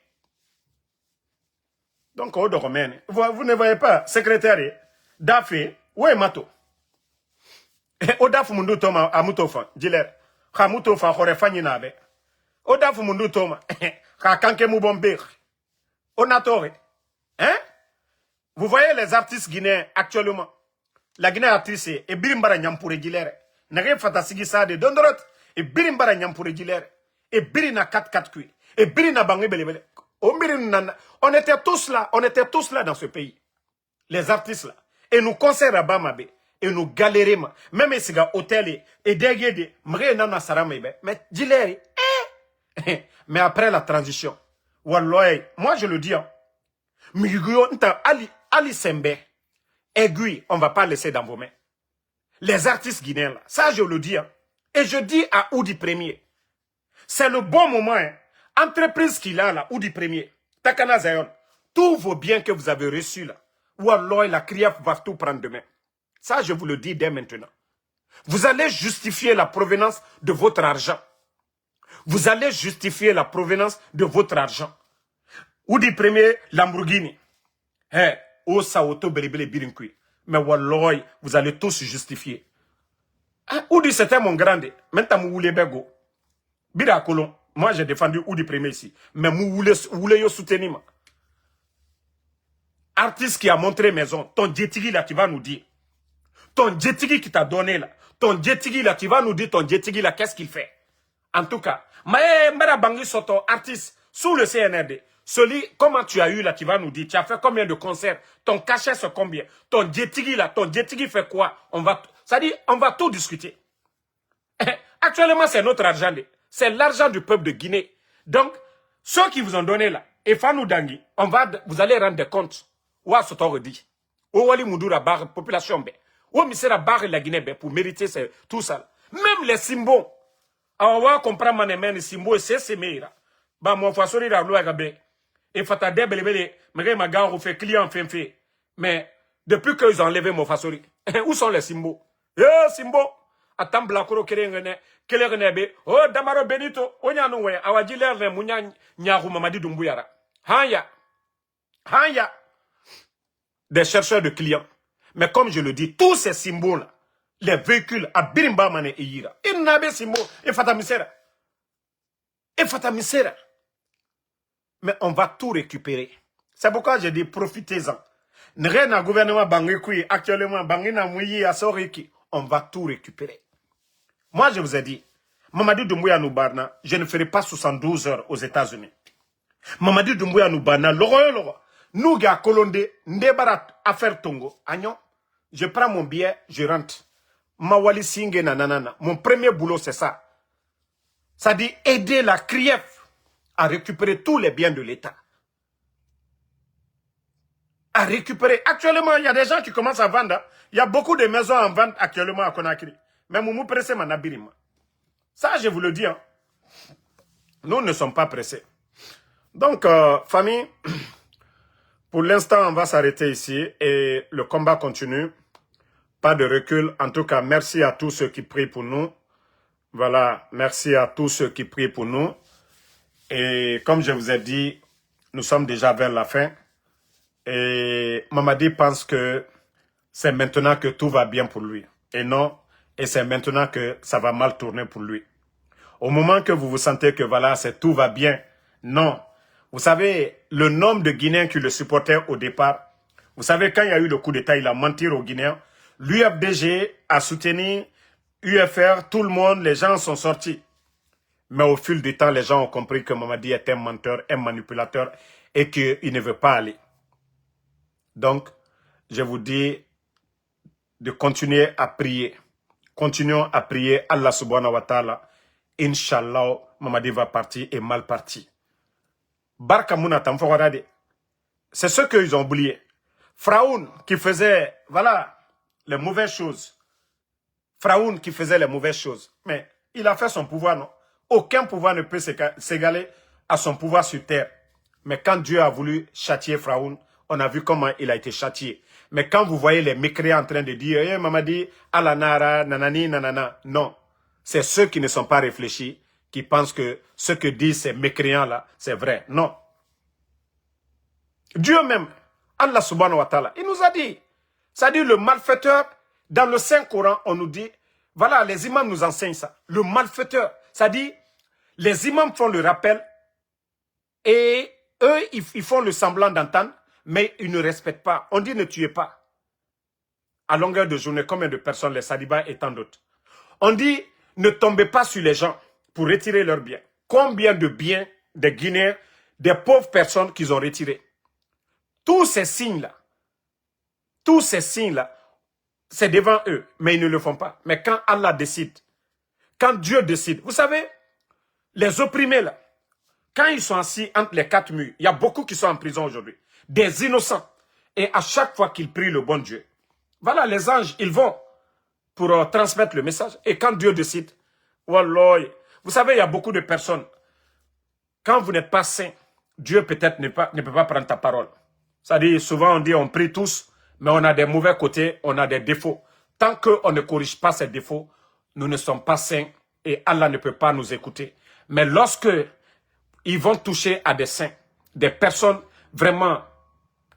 Donc au domaine vous ne voyez pas secrétaire Dafé ouais mato o dafu mundu toma amutofan diler kha mutofan khore fanyinabe o dafu mundu toma kha kanke mu bombe onatore hein. Vous voyez les artistes guinéens actuellement. La Guinée artiste et birimbara nyampure gilere. Nage fatasigi sa de dondorot et birimbara nyampure gilere. Et birina 4-4 cuits. Et birina bangé belebele. On était tous là dans ce pays. Les artistes là. Et nous concerts à Bamabe. Et nous galérons. Même si gars hôtel et déguédé. Mre nana saramebe. Mais gilere. Mais après la transition. Walloy. Moi je le dis. Hein. Ali Sembe, aiguille, on ne va pas laisser dans vos mains. Les artistes guinéens, là, ça je le dis. Hein. Et je dis à Oudi Premier, c'est le bon moment. Hein. Entreprise qu'il a là, Oudi Premier, Takana Zayon, tous vos biens que vous avez reçus là, ou alors la CRIAF va tout prendre demain. Ça je vous le dis dès maintenant. Vous allez justifier la provenance de votre argent. Vous allez justifier la provenance de votre argent. Oudi Premier, Lamborghini. Hey, oh Saoto Belebele Birinkui. Mais walloy, vous allez tous justifier. Oudi c'était mon grande. Maintenant, vous voulez bego. Bira Colon. Moi, j'ai défendu Oudi Premier ici. Mais vous voulez yo soutenir. Artiste qui a montré maison. Ton Djetigi là, tu vas nous dire. Ton Djetigi qui t'a donné là. Ton Djetigi là, tu vas nous dire ton Djetigi là, qu'est-ce qu'il fait. En tout cas, Mara Bangi Soto, artiste, sous le CNRD. Celui, comment tu as eu là, tu vas nous dire, tu as fait combien de concerts, ton cachet c'est combien, ton Djetigi là, ton Djetigi fait quoi, ça dit, on va tout discuter. Actuellement, c'est notre argent, c'est l'argent du peuple de Guinée. Donc, ceux qui vous ont donné là, et Fanou Dangui, vous allez rendre des comptes. Ou à ce temps dit, ou Wali Moudoura barre population, ou Misera barre la Guinée pour mériter tout ça. Même les symboles, on va comprendre les symboles, c'est meilleur. Bah, mon fasori la loi gabe. Et fata debelebele, mais ma gare fait client fait. Mais depuis qu'ils ont enlevé mon fasori, où sont les symboles? Symboles. Attends, Blakoro Kerengene, oh, Damaro Benito, Onyanoué, Awadjiler, Mounyan, Nyarou Mamadi Doumbuyara. Hanya. Des chercheurs de clients. Mais comme je le dis, tous ces symboles, les véhicules à Birimba Mane et Ira, ils n'avaient symbole, et Fata Misera. Mais on va tout récupérer. C'est pourquoi je dis profitez-en. Rien à gouvernement Bangui actuellement, Bangui na Mouyi à Soriki. On va tout récupérer. Moi, je vous ai dit, Mamadi Doumbouya Noubarna, je ne ferai pas 72 heures aux États-Unis. Mamadi Doumbouya Noubarna, nous, gars, Kolonde, Ndebarat, affaire Tongo, Agnon, je prends mon billet, je rentre. Mawali Singe nanana. Mon premier boulot, c'est ça. Ça dit aider la CRIEF à récupérer tous les biens de l'État. À récupérer. Actuellement, il y a des gens qui commencent à vendre. Il y a beaucoup de maisons en vente actuellement à Conakry. Mais Moumou pressé manabirima. Ça, je vous le dis. Hein. Nous ne sommes pas pressés. Donc, famille, pour l'instant, on va s'arrêter ici et le combat continue. Pas de recul. En tout cas, merci à tous ceux qui prient pour nous. Voilà, merci à tous ceux qui prient pour nous. Et comme je vous ai dit, nous sommes déjà vers la fin. Et Mamadi pense que c'est maintenant que tout va bien pour lui. Et non, et c'est maintenant que ça va mal tourner pour lui. Au moment que vous vous sentez que voilà, tout va bien, non. Vous savez, le nombre de Guinéens qui le supportaient au départ, vous savez, quand il y a eu le coup d'État, il a menti aux Guinéens. L'UFDG a soutenu UFR, tout le monde, les gens sont sortis. Mais au fil du temps, les gens ont compris que Mamadi est un menteur, un manipulateur et qu'il ne veut pas aller. Donc, je vous dis de continuer à prier. Continuons à prier Allah subhanahu wa ta'ala. Inch'Allah, Mamadi va partir et mal parti. Barka Mouna Tamfawarade. C'est ce qu'ils ont oublié. Fraoun qui faisait, voilà, les mauvaises choses. Fraoun qui faisait les mauvaises choses. Mais il a fait son pouvoir, non? Aucun pouvoir ne peut s'égaler à son pouvoir sur terre. Mais quand Dieu a voulu châtier Fraoun, on a vu comment il a été châtié. Mais quand vous voyez les mécréants en train de dire hey, Mamadi, Alanara, nanani, nanana, non. C'est ceux qui ne sont pas réfléchis, qui pensent que ce que disent ces mécréants-là, c'est vrai. Non. Dieu même, Allah subhanahu wa ta'ala, il nous a dit, ça dit le malfaiteur, dans le Saint-Coran, on nous dit, voilà, les imams nous enseignent ça. Le malfaiteur, ça dit, les imams font le rappel et eux, ils font le semblant d'entendre, mais ils ne respectent pas. On dit ne tuez pas. À longueur de journée, combien de personnes, les salibas et tant d'autres. On dit ne tombez pas sur les gens pour retirer leurs biens. Combien de biens des Guinéens, des pauvres personnes qu'ils ont retirés. Tous ces signes-là, c'est devant eux, mais ils ne le font pas. Mais quand Allah décide, quand Dieu décide, vous savez, les opprimés là, quand ils sont assis entre les quatre murs, il y a beaucoup qui sont en prison aujourd'hui, des innocents. Et à chaque fois qu'ils prient le bon Dieu, voilà, les anges, ils vont pour transmettre le message. Et quand Dieu décide, wallah, vous savez, il y a beaucoup de personnes, quand vous n'êtes pas saint, Dieu peut-être ne peut pas prendre ta parole. C'est-à-dire, souvent on dit on prie tous, mais on a des mauvais côtés, on a des défauts. Tant qu'on ne corrige pas ces défauts, nous ne sommes pas saints et Allah ne peut pas nous écouter. Mais lorsque ils vont toucher à des saints, des personnes vraiment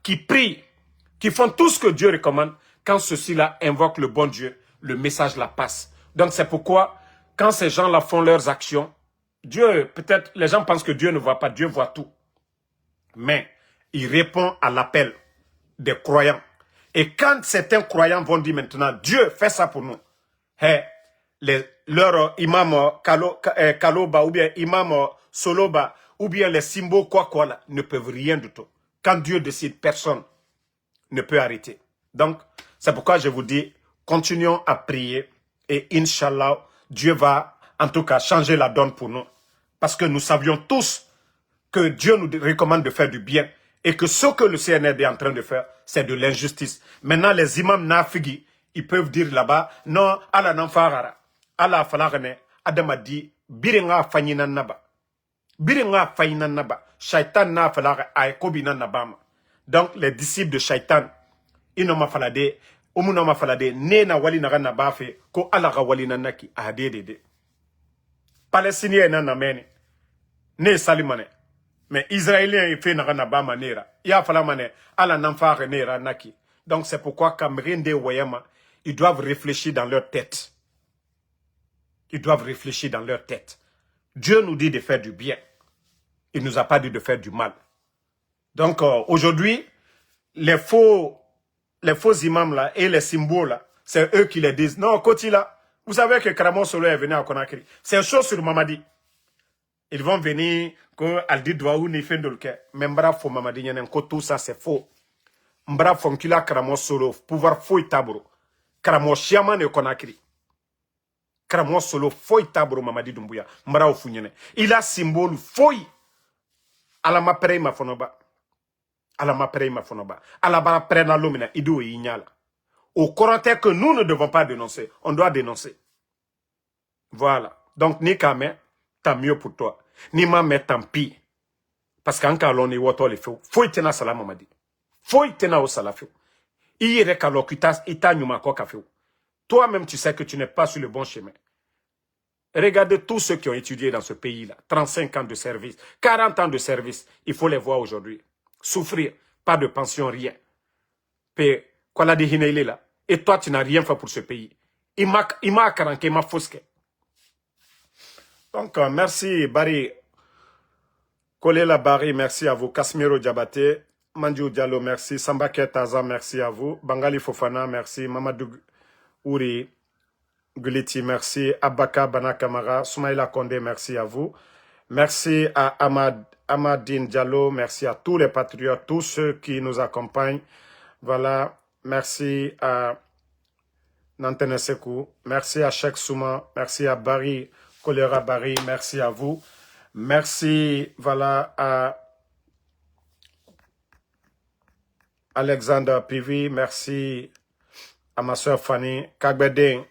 qui prient, qui font tout ce que Dieu recommande, quand ceux-ci-là invoquent le bon Dieu, le message la passe. Donc c'est pourquoi, quand ces gens-là font leurs actions, Dieu, peut-être, les gens pensent que Dieu ne voit pas, Dieu voit tout. Mais il répond à l'appel des croyants. Et quand certains croyants vont dire maintenant, Dieu fait ça pour nous, hey, leur imam Kaloba ou bien imam Soloba ou bien les Simbo quoi là, ne peuvent rien du tout. Quand Dieu décide, personne ne peut arrêter. Donc, c'est pourquoi je vous dis, continuons à prier et Inch'Allah, Dieu va en tout cas changer la donne pour nous. Parce que nous savions tous que Dieu nous recommande de faire du bien et que ce que le CNRD est en train de faire, c'est de l'injustice. Maintenant, les imams nafigi, ils peuvent dire là-bas, non, Allah n'enfarara, Allah falagane, Adam a dit, birenga fanyinan naba. Birenga fanyinan naba. Shaitan na falaga aekobinan nabama. Donc, les disciples de Shaitan, ils n'ont pas falade, n'ont pas falade, ne na wali na nabafe, ko Allah ga wali nanaki, adede. Palestiniens n'en amène, ne salimane. Mais Israéliens, ils font nabama nera. Ya falamane, ala n'enfare nera naki. Donc c'est pourquoi Cameroun de Wayama, ils doivent réfléchir dans leur tête. Ils doivent réfléchir dans leur tête. Dieu nous dit de faire du bien. Il ne nous a pas dit de faire du mal. Donc aujourd'hui, les faux imams là et les symboles là, c'est eux qui les disent. Non, Koti là, Vous savez que Karamo Solo est venu à Conakry. C'est une chose sur Mamadi. Ils vont venir, que Aldi Douaou ni fait de le mais Mbra fo Mamadi, tout ça c'est faux. Mbra fonkila Karamo Solo, pouvoir fou tabro. Karamo Chiaman de Conakry. Karamo Solo, fou tabro Mamadi Doumbouya. Mbra Ofunyene. Il a symbole fou. Ala ma prey ma fonoba. Ala ma prey ma fonoba. Ala ba prena l'omina, ido et ignala. Au Corantais que nous ne devons pas dénoncer. On doit dénoncer. Voilà. Donc, ni Kame, tant mieux pour toi. Ni Mame, tant pis. Parce qu'en cas, on est woto le feu. Faut y tenir salam, Mamadi. Faut y tenir au salafeu. Il y a qu'à l'ocutas, ita nyuma koka feu. Toi-même, tu sais que tu n'es pas sur le bon chemin. Regardez tous ceux qui ont étudié dans ce pays-là. 35 ans de service, 40 ans de service. Il faut les voir aujourd'hui. Souffrir. Pas de pension, rien. Puis, quoi la dit là. Et toi, tu n'as rien fait pour ce pays. Il m'a caranqué, il m'a fosqué. Donc, merci, Barry. Kolela Barry, merci à vous. Kasmiro Diabaté, Mandiou Diallo, merci. Sambake Taza, merci à vous. Bangali Fofana, merci. Mamadou Ouri Guliti, merci. Abaka Banakamara, Soumaïla Kondé, merci à vous. Merci à Amadine Diallo, merci à tous les patriotes, tous ceux qui nous accompagnent. Voilà. Merci à Nantene Sekou, merci à Cheikh Souma, merci à Barry, Kolera Barry, merci à vous. Merci, voilà, à Alexander Pivi, merci à ma soeur Fanny, Kagbedin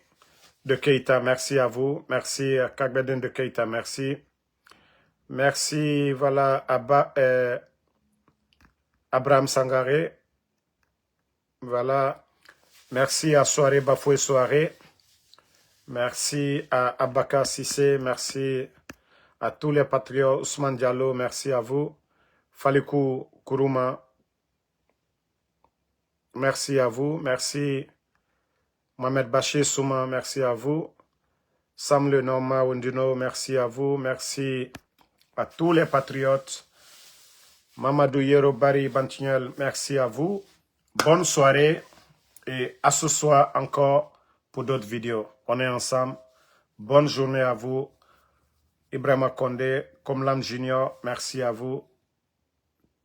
de Keita, merci à vous. Merci à Kagbedin de Keita, merci. Merci, voilà, à Abraham Sangaré. Voilà. Merci à Soirée Bafoué Soirée. Merci à Abaka Sissé. Merci à tous les patriotes. Ousmane Diallo, merci à vous. Falikou Kourouma, merci à vous. Merci Mohamed Bachir Souma, merci à vous. Sam Lenoma Wundino, merci à vous. Merci à tous les patriotes. Mamadou Yero Bari Bantignol, merci à vous. Bonne soirée et à ce soir encore pour d'autres vidéos. On est ensemble. Bonne journée à vous. Ibrahima Kondé, Komlam Junior, merci à vous.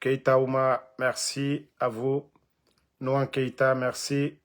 Keita Ouma, merci à vous. Nouan Keita, merci.